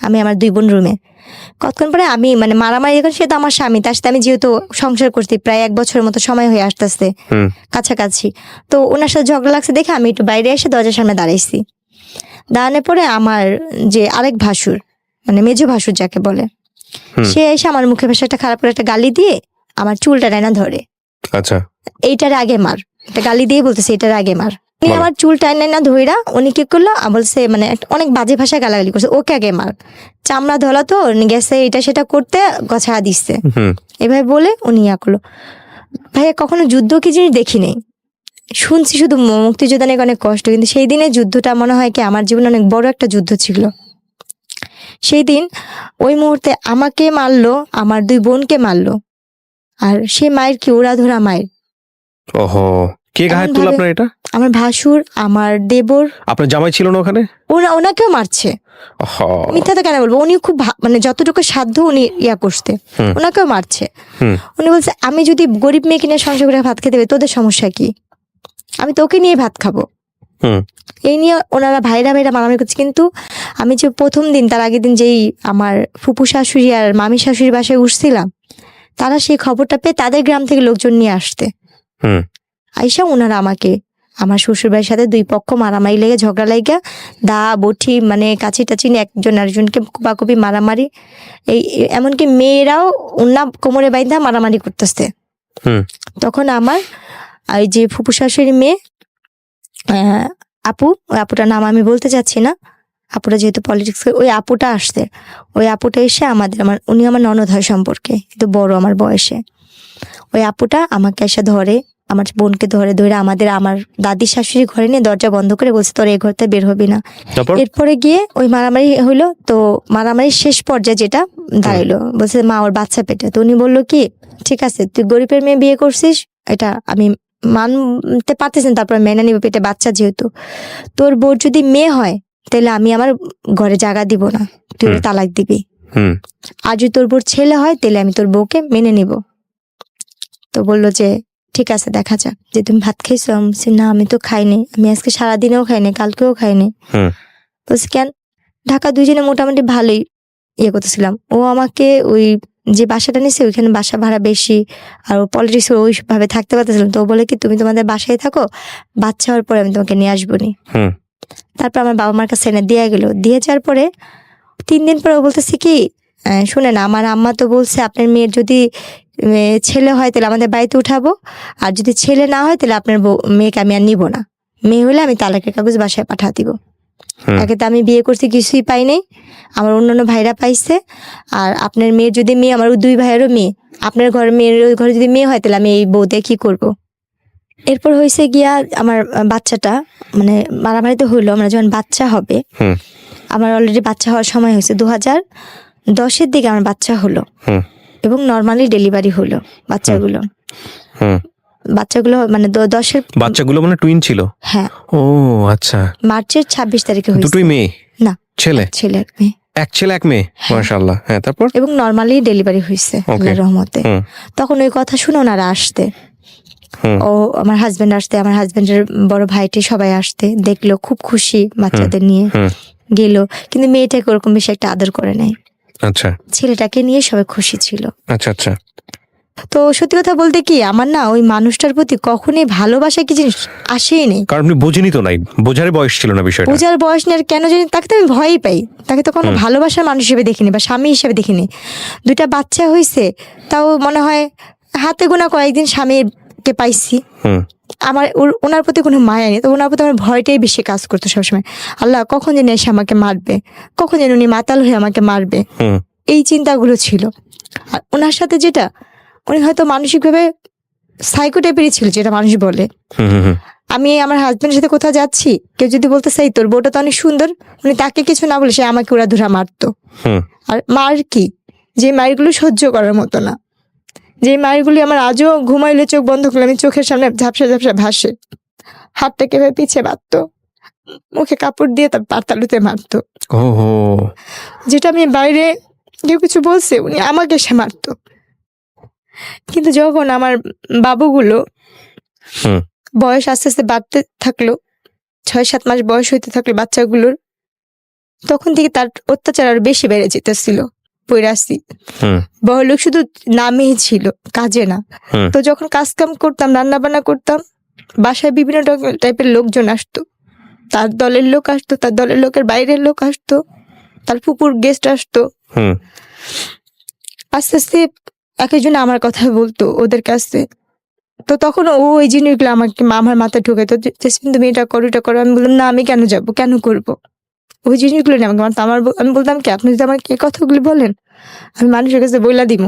আমি আমার 2 বোন রুমে। কতক্ষণ পরে আমি মারামারি, যখন সে তো আমার স্বামী, তার সাথে আমি যেহেতু সংসার করছি প্রায় 1 বছরের মতো সময় হয়ে আসতেছে কাছাকাছি, তো ওনার সাথে ঝগড়া লাগছে দেখে আমি একটু বাইরে এসে দরজার সামনে দাঁড়াইছি। দাঁড়ানোর পরে আমার যে আরেক ভাসুর, মেজো ভাসুর যাকে বলে, সে এসে আমার মুখে ভাষা একটা খারাপ করে একটা গালি দিয়ে আমার চুলটা টাইনা ধরে। আচ্ছা, এইটার আগে মার, একটা গালি দিয়ে বলতেছে এইটার আগে মার। উনি আমার চুল টাইনা ধইরা উনি কি করলো, বলছে অনেক বাজে ভাষায় গালাগালি করছে, ওকে আগে মার, চামড়া ধলা তো গেছে, এটা সেটা করতে গছা দিচ্ছে, এভাবে বলে উনি ইয়া করলো। ভাইয়া কখনো যুদ্ধ কি জিনিস দেখি নেই, শুনছি শুধু মুক্তিযোদ্ধা অনেক অনেক কষ্ট, কিন্তু সেই দিনের যুদ্ধটা মনে হয় কি আমার জীবনে অনেক বড় একটা যুদ্ধ ছিল। সেই দিন ওই মুহূর্তে আমাকে মারলো, আমার 2 বোনকে মারলো, আর সে মায়ের কি ওরা ধরা মায়ের। ওহো, কে গায়ে তুলে আপনার? এটা আমার ভাসুর, আমার দেবর। আপনার জামাই ছিল না ওখানে? ওনাকেও মারছে। মিথ্যা তো কেন বলবো, উনি খুব যতটুকু সাধ্য উনি ইয়া করতে, ওনাকেও মারছে। উনি বলছে, আমি যদি গরিব মেয়ে কিনে সংসার করে ভাত খেতে হবে, তোদের সমস্যা কি? আমি তোকে নিয়ে ভাত খাবো। এই নিয়ে ওনারা ভাইরা মারামারি করছে। কিন্তু আমি যে প্রথম দিন, তার আগের দিন যেই আমার ফুপু শাশুড়ি আর মামি শাশুড়ির বাসায় উঠছিলাম, তারা সেই খবরটা পেয়ে তাদের গ্রাম থেকে লোকজন নিয়ে আসতে, আইসা ওনারা আমাকে, আমার শ্বশুর বাড়ির সাথে 2 পক্ষ মারামারি লেগে ঝগড়া লাগা, দা বটি কাছি টাচি নিয়ে একজন আরেকজনকে কুপাকুপি মারামারি, এই এমনকি মেয়েরাও ওনা কোমরে বাইন্ধা মারামারি করতেছে। তখন আমার এই যে ফুপু শাশুড়ির মেয়ে আপু, ওই আপুটার নাম আমি বলতে চাচ্ছি না, আপুটা যেহেতু পলিটিক্স, ওই আপুটা আসছে। ওই আপুটা এসে উনি আমার ননদ হয় সম্পর্কে, কিন্তু বড় আমার বয়সে। ওই আপুটা আমাকে এসে ধরে, আমার বোনকে ধরে আমার দাদির শাশুড়ি ঘরে নিয়ে দরজা বন্ধ করে বলছে, তোর এই ঘরতে বের হবি না। এরপরে গিয়ে ওই মারামারি হইলো। তো মারামারির শেষ পর্যায়ে যেটা দাঁড়াইলো, বলছে মা ওর বাচ্চা পেটে। তো উনি বললো কি, ঠিক আছে, তুই গরিবের মেয়ে বিয়ে করছিস, এটা আমি মানতে পারতেছেন, তারপর মেনে নিবে, পেটে বাচ্চা যেহেতু। তোর বোর যদি মেয়ে হয় তাহলে আমি আমার ঘরে জায়গা দিব না, তুই তালাক দিবি। আর যদি তোর বোর ছেলে হয় তাহলে আমি তোর বউকে মেনে নিব। তো বললো যে ঠিক আছে, দেখা যাক। যে তুমি ভাত খাইছো? আমি বলছি না, আমি তো খাইনি, আমি আজকে সারাদিনেও খাইনি, কালকেও খাইনি। বলছি কেন? ঢাকা 2 জনে মোটামুটি ভালোই ইয়ে করতেছিলাম। ও আমাকে ওই যে বাসাটা নিছে ওইখানে বাসা ভাড়া বেশি, আর পলিটিক্স ওইভাবে থাকতে পারতেছিলাম। তো ও বলে কি, তুমি তোমাদের বাসায় থাকো, বাচ্চা হওয়ার পরে আমি তোমাকে নিয়ে আসবো নি। তারপর আমার বাবা মার কাছে এনে দিয়ে গেল। দিয়ে যাওয়ার পরে 3 দিন পরে ও বলতেছে কি, শুনে না, আমার আম্মা তো বলছে আপনার মেয়ের যদি ছেলে হয় তাহলে আমাদের বাড়িতে উঠাবো, আর যদি ছেলে না হয় তাহলে আপনার মেয়েকে আমি আর নিব না, মেয়ে হলে আমি তালাকের কাগজ বাসায় পাঠা দিব। একে তো আমি বিয়ে করছি, কিছুই পাই নাই, আমার অন্যান্য ভাইরা পাইছে। আর আপনার মেয়ের যদি মেয়ে, আমার 2 ভাইয়েরও মেয়ে, আপনার ঘরের মেয়ের ওই ঘরে যদি মেয়ে হয় তাহলে আমি এই বউতে কি করব। এরপর হয়েছে গিয়া আমার বাচ্চাটা মারামারিতে হইলো। আমরা যখন বাচ্চা হবে, আমার অলরেডি বাচ্চা হওয়ার সময় হয়েছে, 2010-এর দিকে আমার বাচ্চা হলো, এবং নর্মালি ডেলিভারি হলো বাচ্চাগুলো। বাচ্চাগুলো 10-এর বাচ্চাগুলো টুইন ছিল। হ্যাঁ। ও আচ্ছা। মার্চের 26 তারিখে হয়েছে। দুটোই মেয়ে? না, ছেলে। এক মেয়ে। এক ছেলে এক মেয়ে, মাশাআল্লাহ। হ্যাঁ, তারপর? এবং নর্মালি ডেলিভারি হয়েছে আল্লাহর রহমতে। তখন ওই কথা শুনে ওনারা আসতে, হুম। ও আমার হাজবেন্ড আসতে, আমার হাজবেন্ডের বড় ভাইটি সবাই আসতে, দেখলো খুব খুশি বাচ্চাদের নিয়ে হুম। গেল, কিন্তু মেয়েটাকে ওরকম বেশি একটা আদর করে নাই। আচ্ছা ছেলেটাকে নিয়ে সবাই খুশি ছিল। আচ্ছা আচ্ছা। তো সত্যি কথা বলতে কি, আমার না ওই মানুষটার প্রতি কখনোই ভালোবাসা কি জিনিস আসেই নেই। কারণ আপনি বোঝেনি তো নাই, বোঝার বয়স ছিল না বিষয়টা। পূজার বয়স নিয়ে আর কেন জানি তাকে তো আমি ভয়ই পাই, তাকে তো কোনো ভালোবাসার মানুষ হিসেবে দেখিনি বা স্বামী হিসেবে দেখিনি। 2টা বাচ্চা হয়েছে, তাও মনে হয় হাতে গোনা কয়েকদিন স্বামীকে পাইছি। হুম। আমার ওনার প্রতি কোনো মায়া নেই, তো ওনার প্রতি আমার ভয়টাই বেশি কাজ করতো সবসময়। আল্লাহ কখন যেন এসে আমাকে মারবে, কখন যেন উনি মাতাল হয়ে আমাকে মারবে, হুম। এই চিন্তাগুলো ছিল। আর ওনার সাথে যেটা, উনি হয়তো মানসিকভাবে সাইকো টাইপেরই ছিল, যেটা মানুষ বলে। হুম। হুম। আমি আমার হাজবেন্ডের সাথে কোথাও যাচ্ছি, কেউ যদি বলতে চাই তোর বউটা তো অনেক সুন্দর, উনি তাকে কিছু না বলে সে আমাকে উড়াধুরা মারতো। হুম। আর মার কি, যে মারগুলো সহ্য করার মতো না, যে মারগুলি আমার আজও ঘুমাইলে চোখ বন্ধ করলে আমি চোখের সামনে ঝাপসা ঝাপসা ভাসে। হাতটাকে এভাবে পিছিয়ে মারতো, মুখে কাপড় দিয়ে তার পাতালুতে মারতো, ওহো। যেটা আমি বাইরে কেউ কিছু বলছে উনি আমাকে সে মারতো। কিন্তু যখন আমার বাবুগুলো হুম। বয়স আস্তে আস্তে বাড়তে থাকলো, 6-7 মাস বয়স হইতে থাকলো বাচ্চাগুলোর, তখন থেকে তার অত্যাচার আরো বেশি বেড়ে যেতেছিল। পৈরাসি হুম। বড়লোক শুধু নামেই ছিল, কাজে না। হুম। তো যখন কাজ কাম করতাম, রান্না বান্না করতাম, বাসায় বিভিন্ন টাইপের লোকজন আসতো। তার দলের লোক আসতো, তার দলের লোকের বাইরের লোক আসতো, তার ফুপুর গেস্ট আসতো। হুম। আস্তে আস্তে এক একজন আমার কথা বলতো ওদের কাছে। তো তখন ও ওই জিনিসগুলো আমাকে আমার মাথায় ঢুকে তো, তুমি এটা করো এটা করো। আমি বললাম না, আমি কেন যাবো, কেন করবো? ওই জিনিসগুলো নিয়ে আমাকে মারতো। আমি বলতাম কি, আপনি যদি আমাকে এই কথাগুলি বলেন আমি মানুষের কাছে বইলা দিব।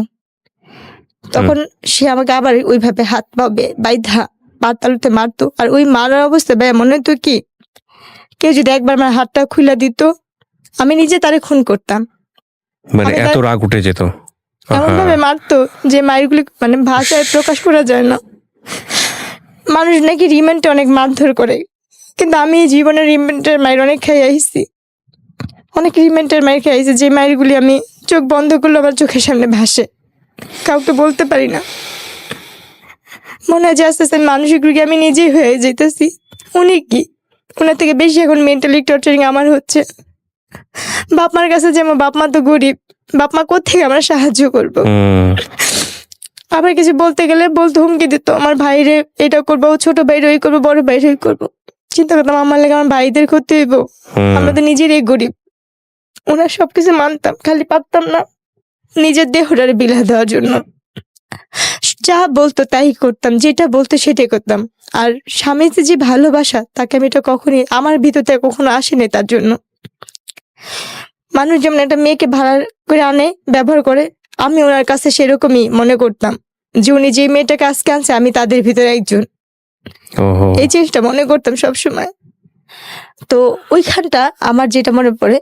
তখন সে আমাকে আবার ওইভাবে হাত পা বাইধা পাতালুতে মারতো। আর ওই মারার অবস্থা ব্যয় মনে হতো কি, কেউ যদি একবার আমার হাতটা খুলে দিত, আমি নিজে তারে খুন করতাম। মানে এত রাগ উঠে যেত, এমন ভাবে মারতো যে মায়েরগুলি মানে ভাষায় প্রকাশ করা যায় না। মানুষ নাকি রিমান্ডে অনেক মারধর করে, কিন্তু আমি জীবনের রিমান্ডের মায়ের অনেক খেয়ে আইছি, অনেক রিমান্ডের মায়ের খেয়ে আইছি, যে মায়েরগুলি আমি চোখ বন্ধ করলে আমার চোখের সামনে ভাসে, কাউকে বলতে পারি না। মনে হয় যে আস্তে আস্তে মানসিক রোগী আমি নিজেই হয়ে যেতেছি। উনি কি, ওনার থেকে বেশি এখন মেন্টালি টর্চারিং আমার হচ্ছে। বাপ মার কাছে যেমন, বাপ মা তো গরিব, বাপ মা কোত্থেকে আমরা সাহায্য করবো। আবার কিছু বলতে গেলে বলতে হুমকি দিত, আমার ভাইরে এটা করবো, ছোট ভাইরে ওই করবো, বড় ভাইরে ওই করবো। চিন্তা করতাম আমার লাগে আমার ভাইদের ক্ষতি হইব, আমরা তো নিজেরই গরিব। ওনার সবকিছু মানতাম, খালি পারতাম না নিজের দেহটারে বিলা দেওয়ার জন্য। যা বলতো তাই করতাম, যেটা বলতো সেটাই করতাম। আর স্বামীর যে ভালোবাসা, তাকে আমি এটা কখনই আমার ভিতরতে কখনো আসেনি। তার জন্য মানুষ যেমন একটা মেয়েকে ভাড়া করে আনে, ব্যবহার করে, আমি ওনার কাছে সেরকমই মনে করতাম যে উনি যে মেয়েটাকে আজকে আনছে আমি তাদের ভিতরে একজন। এই জিনিসটা মনে করতাম সবসময়। তো ওইখানটা আমার যেটা মনে পড়ে,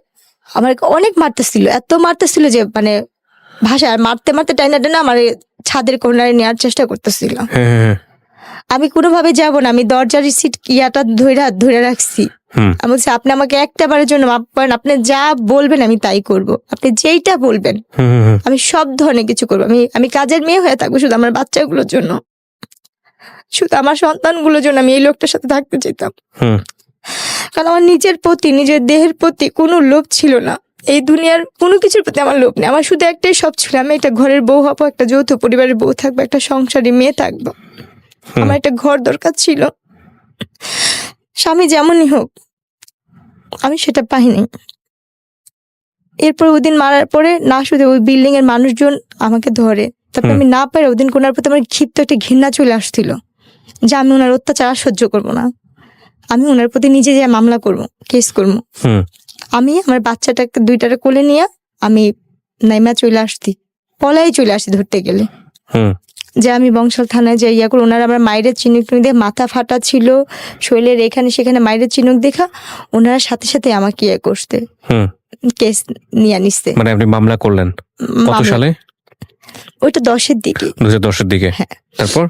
আমার অনেক মারতেছিল, এত মারতেছিল যে মানে ভাষা, আর মারতে মারতে টাইনা টাইনা আমার ছাদের কর্নারে নেওয়ার চেষ্টা করতেছিল। আমি কোনোভাবে যাব না, আমি দরজার সিট ইয়াটা ধরে রাখছি। আমি বলছি আপনি আমাকে একটা বারের জন্য মাফ করেন, আপনি যা বলবেন আমি তাই করব, আপনি যেইটা বলবেন আমি সব ধরনের কিছু করবো। আমি কাজের মেয়ে হয়ে থাকবো শুধু আমার বাচ্চাগুলোর জন্য, শুধু আমার সন্তানগুলোর জন্য আমি এই লোকটার সাথে থাকতে চাইতাম। কারণ আমার নিজের প্রতি, নিজের দেহের প্রতি কোনো লোভ ছিল না, এই দুনিয়ার কোনো কিছুর প্রতি আমার লোভ নেই। আমার শুধু একটাই সব ছিল, আমি একটা ঘরের বউ হবো, একটা যৌথ পরিবারের বউ থাকবো, একটা সংসারী মেয়ে থাকবো। আমার একটা ঘর দরকার ছিল, স্বামী যেমনই হোক, আমি সেটা পাইনি। এরপর ওদিন মারার পরে না শুধু ওই বিল্ডিং এর মানুষজন আমাকে ধরে, তারপর আমি না পারে ওদিন কোনার প্রতি আমার ক্ষিপ্ত একটা ঘৃণা চলে আসছিল যে আমি ওনার অত্যাচার আর সহ্য করবো না, আমি ওনার প্রতি নিজে যে মামলা করবো, কেস করবো। আমি আমার বাচ্চাটাকে 2টারে কোলে নিয়ে আমি নাইমা চলে আসছি, পলাই চলে আসছি ধরতে গেলে, যে আমি বংশাল থানায় যাই ইয়া করে। ওনারা আমার মায়ের চিনুক দিয়ে মাথা ফাটা ছিল, শরীরের এখানে সেখানে মায়ের চিনুক দেখা, ওনারা সাথে সাথে আমাকে ইয়ে করতে কেস নিয়ে নিচ্ছে। মানে আপনি মামলা করলেন কত সালে? ওইটা 10-এর দিকে, 2010-এর দিকে। হ্যাঁ। তারপর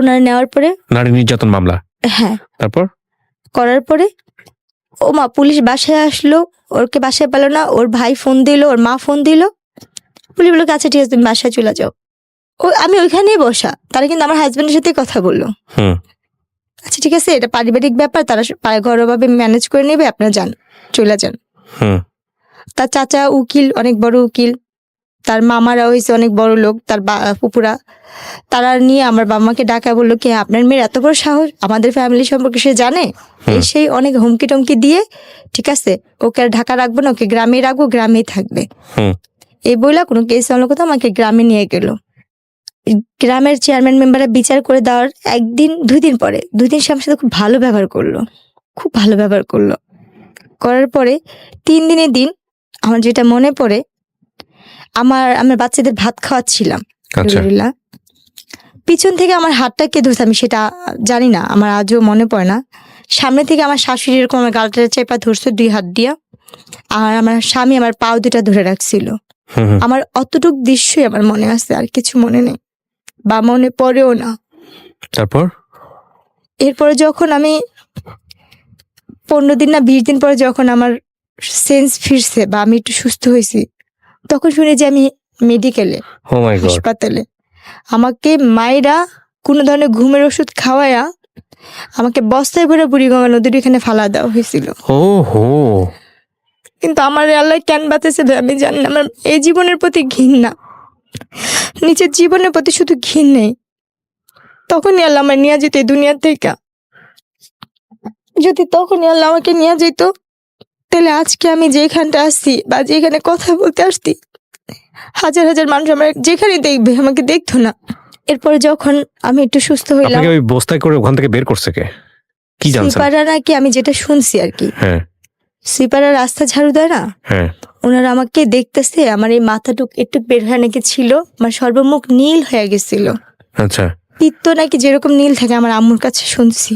ওনারা নেওয়ার পরে নারী নির্যাতন মামলা, হ্যাঁ, তারপর করার পরে ও মা পুলিশ বাসায় আসলো, ওরকে বাসায় পেলো না, ওর ভাই ফোন দিল, ওর মা ফোন দিল, পুলিশ বললো আচ্ছা ঠিক আছে তুমি বাসায় চলে যাও। আমি ওইখানেই বসা, তারা কিন্তু আমার হাজবেন্ডের সাথে কথা বললো। আচ্ছা ঠিক আছে, এটা পারিবারিক ব্যাপার, তারা ঘরোয়াভাবে ম্যানেজ করে নেবে, আপনারা যান, চলে যান। তার চাচা উকিল, অনেক বড় উকিল, তার মামারা হয়েছে অনেক বড় লোক, তার ফুপুরা, তারা নিয়ে আমার বাবা মাকে ডাকা বললো কি আপনার মেয়ের এত বড় সাহস, আমাদের ফ্যামিলি সম্পর্কে সে জানে, সেই অনেক হুমকি টমকি দিয়ে ঠিক আছে ওকে আর ঢাকা রাখবো না, ওকে গ্রামে রাখবো, গ্রামেই থাকবে। এই বইলা কোনো কেস হলো কথা আমাকে গ্রামে নিয়ে গেল। গ্রামের চেয়ারম্যান মেম্বাররা বিচার করে দেওয়ার 2 দিন পরে 2 দিন সে আমার সাথে খুব ভালো ব্যবহার করলো, খুব ভালো ব্যবহার করলো। করার পরে 3 দিনের দিন আমার যেটা মনে পড়ে, আমার বাচ্চাদের ভাত খাওয়াচ্ছিলাম, পিছন থেকে আমার হাতটা কে ধরছে আমি সেটা জানি না, আমার আজও মনে পড়ে না। সামনে থেকে আমার শাশুড়ি এরকম আমার গালটা চেপা ধরছে 2 হাত দিয়া, আর আমার স্বামী আমার পাও 2টা ধরে রাখছিল। আমার অতটুক দৃশ্যই আমার মনে আছে, আর কিছু মনে নেই বা মনে পড়েও না। এরপরে যখন আমি 15 দিন না 20 দিন পরে যখন আমার সেন্স ফিরছে বা আমি একটু সুস্থ হয়েছি, তখন শুনি যে আমি মেডিকেলে, হাসপাতালে। আমাকে মায়েরা কোনো ধরনের ঘুমের ওষুধ খাওয়ায়া আমাকে বস্তায় ভরে বুড়িগঙ্গা নদীর এখানে ফালা দেওয়া হয়েছিল। কিন্তু আমার আল্লাহ কেন বাঁচাইছে আমি জানি না। আমার এই জীবনের প্রতি ঘৃণা, নিজের জীবনের প্রতি শুধু ঘৃণ নেই। তখনই আল্লাহ আমার নিয়ে যেত এই দুনিয়া থেকে। যদি তখনই আল্লাহ আমাকে নিয়ে যেত, তাহলে আজকে আমি যেখানটা আসছি বা যেখানে কথা বলতে আসছি, হাজার হাজার মানুষ আমার যেখানে দেখবে আমাকে দেখতো না। এরপরে যখন আমি একটু সুস্থ হইলাম, ওই বস্তায় করে ওখান থেকে বের করছে কে, কি জানছেন? সুইপাররা নাকি, আমি যেটা শুনছি আর কি, সুইপাররা রাস্তা ঝাড়ু দেয় না, ওনারা আমাকে দেখতেছে, আমার এই মাথাটুক একটু বের হয়ে নাকি ছিল, আমার সর্বমুখ নীল হয়ে গেছিল। আচ্ছা, পিত্ত নাকি যেরকম নীল থাকে, আমার আম্মুর কাছে শুনছি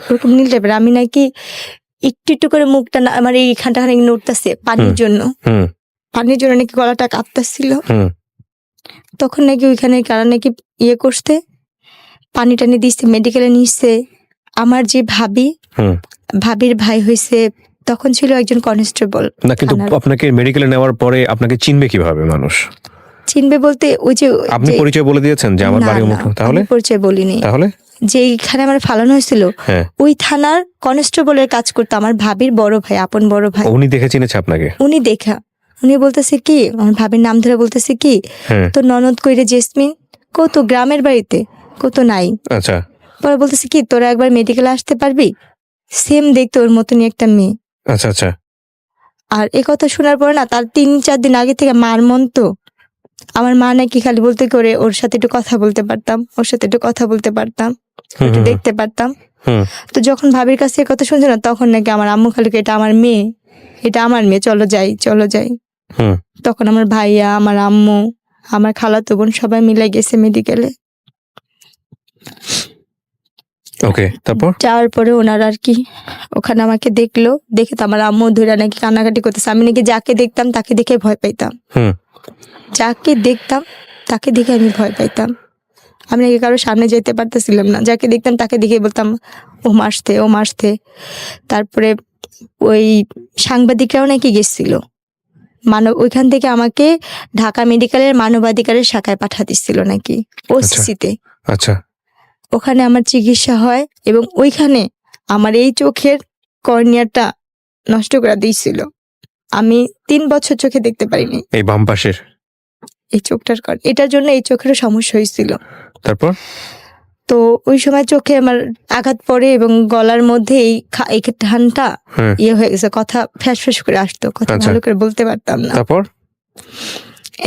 ওরকম নীল টাইপের। আমি নাকি একটু একটু করে মুখটা আমার এইখানটা নাকি নড়তেছে পানির জন্য, পানির জন্য নাকি গলাটা কাঁপতেছিল। তখন নাকি ওইখানে কারা নাকি ইয়ে করতে পানি টানি দিচ্ছে, মেডিকেলে নিচ্ছে। আমার যে ভাবির ভাই হয়েছে, তখন ছিল একজন কনস্টেবল। না, কিন্তু আপনাকে মেডিকেলে নেওয়ার পরে আপনাকে চিনবে কিভাবে মানুষ? চিনবে বলতে ওই যে আপনি পরিচয় বলে দিয়েছেন যে আমার বাড়ি অমুক, তাহলে পরিচয় বলিনি। তাহলে যেখানে আমার ফালানো হয়েছিল ওই থানার কনস্টেবলের কাজ করতো আমার ভাবির বড় ভাই, আপন বড় ভাই। উনি দেখে চিনেছে আপনাকে? উনি বলতেছে কি, আমার ভাবির নাম ধরে বলতেছে কি, তো ননদ কইরে জেসমিন কত গ্রামের বাড়িতে কত নাই। আচ্ছা, পরে বলতেছে কি তোরা একবার মেডিকেলে আসতে পারবি, সেম দেখতে ওর মতনই একটা মেয়ে। আচ্ছা আচ্ছা। আর এই কথা শোনার পরে না, তার 3-4 দিন আগে থেকে মার মন তো, আমার মা নাকি খালি বলতে করে ওর সাথে একটু কথা বলতে পারতাম, ওর সাথে একটু কথা বলতে পারতাম, একটু দেখতে পারতাম। তো যখন ভাবির কাছে কথা শুনছে না, তখন নাকি আমার আম্মু খালি এটা আমার মেয়ে, এটা আমার মেয়ে, চলো যাই চলো যাই। তখন আমার ভাইয়া, আমার আম্মু, আমার খালাতো বোন সবাই মিলে গেছে মেডিকেলে। ওকে, তারপর যাওয়ার পরে ওনারা আর কি ওখানে আমাকে দেখলো, দেখে তো আমার আম্মু ধরে নাকি কান্নাকাটি করতেছে। আমি নাকি যাকে দেখতাম তাকে দেখে ভয় পাইতাম, যাকে দেখতাম তাকে দেখে আমি ভয় পাইতাম। আমি নাকি কারোর সামনে যেতে পারতেছিলাম না, যাকে দেখতাম তাকে দেখে বলতাম ও মারতে ও মারতে। তারপরে ওই সাংবাদিকরাও নাকি গেছিল, ওইখান থেকে আমাকে ঢাকা মেডিকেলের মানবাধিকারের শাখায় পাঠা দিচ্ছিল নাকি, ওসিসিতে। আচ্ছা, ওখানে আমার চিকিৎসা হয় এবং ওইখানে আমার এই চোখের কর্নিয়াটা নষ্ট করে দিয়েছিল। আমি 3 বছর চোখে দেখতে পারিনি, এই বাম পাশের এই চোখটার এটার জন্য এই চোখেরও সমস্যা হয়েছিল। তারপর তো ওই সময় চোখে আমার আঘাত পড়ে এবং গলার মধ্যে এই ঠানটা ইয়ে হয়ে গেছে, কথা ফ্যাস ফ্যাস করে আসতো, কথা ভালো করে বলতে পারতাম না।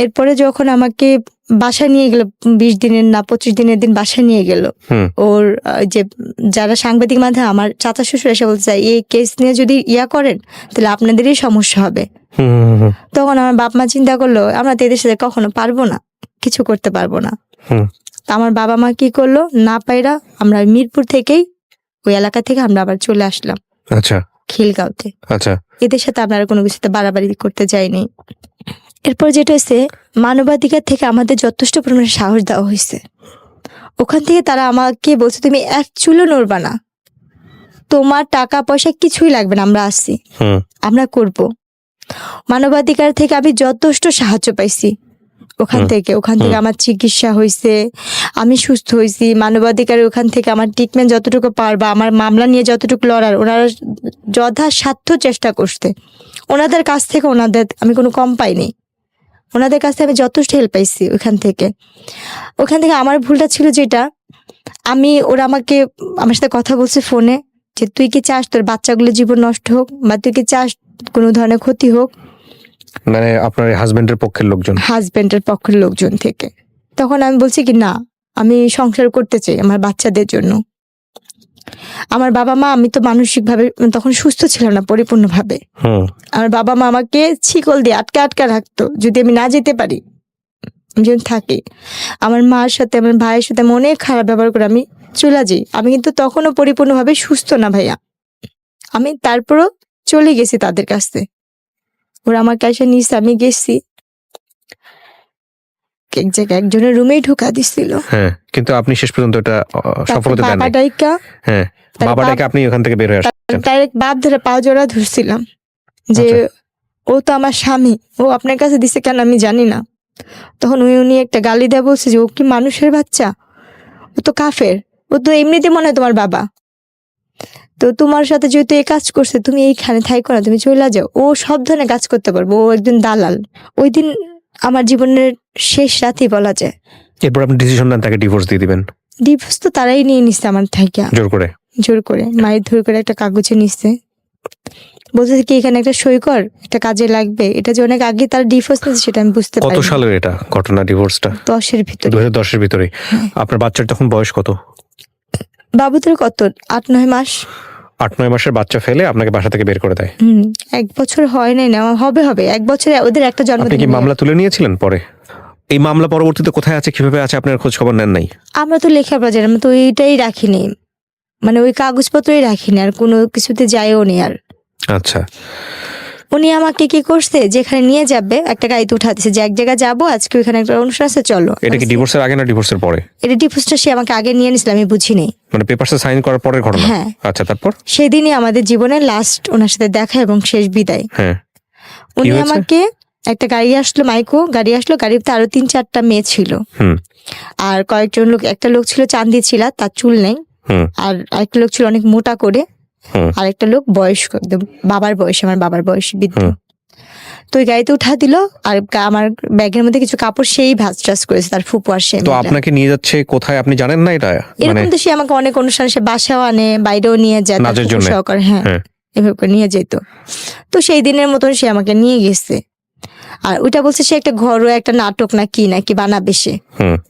এরপরে যখন আমাকে বাসায় নিয়ে গেল, 20 দিনের না 25 দিনের দিন বাসায় নিয়ে গেল, ওর যে যারা সাংবাদিক মাধ্যমে আমার চাচা শ্বশুর এসে বলতে চাই এই কেস নিয়ে যদি ইয়া করেন তাহলে আপনাদেরই সমস্যা হবে। তখন আমার বাপ মা চিন্তা করলো আমরা তো এদের সাথে কখনো পারবো না, কিছু করতে পারবো না। আমার বাবা মা কি করলো, না পাইরা আমরা মিরপুর থেকেই ওই এলাকা থেকে আমরা আবার চলে আসলাম। আচ্ছা, খিলগাঁওতে। আচ্ছা, এদের সাথে আপনারা কোনো কিছুতে বাড়াবাড়ি করতে যায়নি। এরপর যেটা হয়েছে, মানবাধিকার থেকে আমাদের যথেষ্ট পরিমাণে সাহস দেওয়া হয়েছে। ওখান থেকে তারা আমাকে বলছে তুমি এক চুলো নড়বা না, তোমার টাকা পয়সা কিছুই লাগবে না, আমরা আসছি, আমরা করব। মানবাধিকার থেকে আমি যথেষ্ট সাহায্য পাইছি, ওখান থেকে আমার চিকিৎসা হয়েছে, আমি সুস্থ হয়েছি। মানবাধিকার ওখান থেকে আমার ট্রিটমেন্ট যতটুকু পারবা, আমার মামলা নিয়ে যতটুকু লড়ার, ওনারা যথাসাধ্য চেষ্টা করছে। ওনাদের কাছ থেকে আমি কোনো কম পাইনি, ওনাদের কাছ থেকে আমি যথেষ্ট হেল্প পাইছি। ওখান থেকে আমার ভুলটা ছিল যেটা, ওরা আমার সাথে কথা বলছে ফোনে যে তুই কি চাস তোর বাচ্চাগুলো জীবন নষ্ট হোক, বা তুই কি চাস কোনো ধরনের ক্ষতি হোক, মানে আপনার হাজবেন্ডের পক্ষের লোকজন থেকে। তখন আমি বলছি কি না, আমি সংসার করতে চাই আমার বাচ্চাদের জন্য। আমার বাবা মা, আমি তো মানসিকভাবে তখন সুস্থ ছিলাম না পরিপূর্ণভাবে। আমার বাবা মা আমাকে শিকল দিয়ে আটকা রাখতো, যদি আমি না যেতে পারি, যেন থাকি। আমার মার সাথে আমার ভাইয়ের সাথে আমি অনেক খারাপ ব্যবহার করে আমি চলে যাই। আমি কিন্তু তখনও পরিপূর্ণভাবে সুস্থ না ভাইয়া, আমি তারপরও চলে গেছি তাদের কাছে। ওরা আমার কাছে নিয়েছে, আমি গেছি, এক জায়গায় একজনের রুমেই ঢোকা দিছিল। হ্যাঁ, কিন্তু আপনি শেষ পর্যন্ত এটা সফলতা দেন নাই। হ্যাঁ, বাবাটাকে আপনি ওখান থেকে বের হয়ে আসছেন। ডাইরেক্ট বাপ ধরে পা জোড়া ধরছিলাম যে ও তো আমার স্বামী, ও আপনার কাছে দিছে কেন আমি জানি না। তখন উনি একটা গালি দেয়া বলছে যে ও কি মানুষের বাচ্চা, ও তো কাফের, ও তো এমনিতে মনে হয় তোমার বাবা, তো তোমার সাথে যেহেতু এই কাজ করছে তুমি এইখানে থাইকো না, তুমি চলে যাও। ও সব ধরনের কাজ করতে পারবো, ও একজন দালাল। ওই দিন আমার জীবনের শেষ রাতই বলা যায়। এরপর আপনি ডিসিশন নেন তাকে ডিভোর্স দিয়ে দিবেন। ডিভোর্স তো তারাই নিয়ে নিচ্ছে আমার থেকে, জোর করে মায়ের ধরে করে একটা কাগজে নিচ্ছে, বলতেছে কি এখানে একটা সই কর, একটা কাজে লাগবে। এটা যে অনেক আগে তার ডিভোর্স নিয়েছে সেটা আমি বুঝতে পারি। কত সালের এটা ঘটনা, ডিভোর্সটা? 2010-এর ভিতরে। আপনার বাচ্চার তখন বয়স কত? বাবুদের কত 8-9 মাস। 8-9 মাসের বাচ্চা ফেলে আপনাকে বাসা থেকে বের করে দেয়। 1 বছর হয় নাই, না হবে 1 বছরে ওদের একটা জন্মদিন। আপনি কি মামলা তুলে নিয়েছিলেন পরে? এই মামলা পরবর্তীতে কোথায় আছে, কিভাবে আছে, আপনার খোঁজ খবর নেন নাই? আমরা তো লেখাপড়া জানি, আমরা তো ওইটাই রাখিনি, মানে ওই কাগজপত্রই রাখিনি, আর কোনো কিছুতে যাইও নি আর। আচ্ছা, উনি আমাকে কি করছে, যেখানে নিয়ে যাবে একটা গাড়িতে উঠা দিছে যে এক জায়গায় যাবো আজকে, ওইখানে একটা অনুষ্ঠান আছে চলো। এটা কি ডিভোর্সের আগে না ডিভোর্সের পরে? এটা ডিভোর্সটা সে আমাকে আগে নিয়ে নিছিল, আমি বুঝিনি। মানে পেপারসে সাইন করার পরের ঘটনা? হ্যাঁ। আচ্ছা, তারপর? সেদিনই আমাদের জীবনের লাস্ট ওনার সাথে দেখা এবং শেষ বিদায়। হ্যাঁ, উনি আমাকে একটা গাড়ি আসলো, গাড়ি আসলো, গাড়িতে আরো 3-4টা মেয়ে ছিল, আর কয়েকজন লোক, একটা লোক ছিল চাঁদি ছিল, তার চুল নেই, আর আরেকটা লোক ছিল অনেক মোটা করে, আর একটা লোক বয়স্ক, বাবার বয়স, আমার বাবার বয়স, বৃদ্ধ। তো ওই গাড়িতে উঠা দিল, আর আমার ব্যাগের মধ্যে কিছু কাপড় সেই ভাঁজ টাজ করেছে তার ফুপু আর সে। তো আপনাকে নিয়ে যাচ্ছে কোথায় আপনি জানেন না এটা? এরকম তো সে আমাকে অনেক অনুষ্ঠান, সে বাসাও আনে, বাইরেও নিয়ে যায় সহকারে। হ্যাঁ, এভাবে নিয়ে যেত। তো সেই দিনের মতন সে আমাকে নিয়ে গেছে, আর ওইটা বলছে সে একটা ঘরোয়া একটা নাটক নাকি বানাবে সে,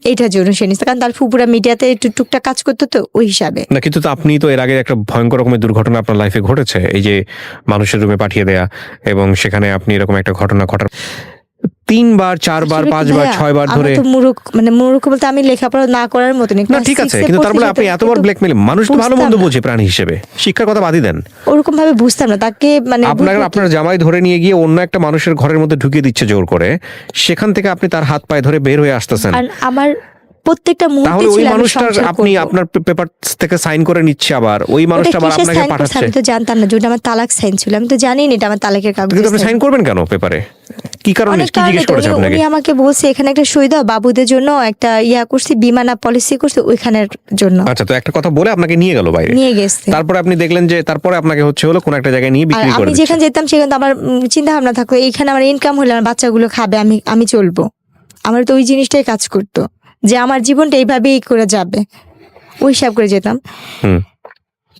এইটার জন্য সে নিচ্ছে, কারণ তার ফুপুরা মিডিয়াতে একটু টুকটাক কাজ করতো তো ওই হিসাবে। না, কিন্তু তো আপনি তো এর আগে একটা ভয়ঙ্কর রকমের দুর্ঘটনা আপনার লাইফে ঘটেছে, এই যে মানুষের রুমে পাঠিয়ে দেয়া, এবং সেখানে আপনি এরকম একটা ঘটনা ঘটার 3 বার 4 বার 5 বার 6 বার ধরে। মূর্খ বলতে আমি লেখাপড়া না করার মতো না, ঠিক আছে, কিন্তু তারপরে আপনি এতবার ব্ল্যাকমেল, মানুষ তো ভালো মন্দ বোঝে প্রাণী হিসেবে, শিক্ষার কথা বাদই দেন। ওরকম ভাবে বুঝতাম না তাকে, মানে আপনার জামাই ধরে নিয়ে গিয়ে অন্য একটা মানুষের ঘরের মধ্যে ঢুকিয়ে দিচ্ছে জোর করে, সেখান থেকে আপনি তার হাত পায়ে ধরে বের হয়ে আসতেছেন। আমার প্রত্যেকটা মুহূর্তে তাহলে ওই মানুষটার আপনি আপনার পেপার থেকে সাইন করে নিচ্ছে, আবার ওই মানুষটা আবার আপনাকে পাঠাচ্ছে। আমি তো জানতাম না, যেটা আমার তালাক সাইন ছিল, আমি তো জানি না এটা আমার তালাকের কাগজ। কিন্তু আপনি সাইন করবেন কেন পেপারে? কি কারণে, কি জিজ্ঞেস করেছে আপনাকে? উনি আমাকে বলছে এখানে একটা সই দাও, বাবুদের জন্য একটা করছি, বিমানা পলিসি করছে ওইখানের জন্য। আচ্ছা, তো একটা কথা বলে আপনাকে নিয়ে গেল বাইরে, নিয়ে গেছে। তারপরে আপনি দেখলেন যে তারপরে আপনাকে হলো কোন একটা জায়গায় নিয়ে বিক্রি করে দিচ্ছে। আমি যেখানে যেতাম সেখানে তো আমার চিন্তা ভাবনা থাকতো এইখানে আমার ইনকাম হলে আমার বাচ্চাগুলো খাবে, আমি চলবো। আমার তো ওই জিনিসটাই কাজ করতো যে আমার জীবনটা এইভাবেই করে যাবে, ওই হিসাব করে যেতাম।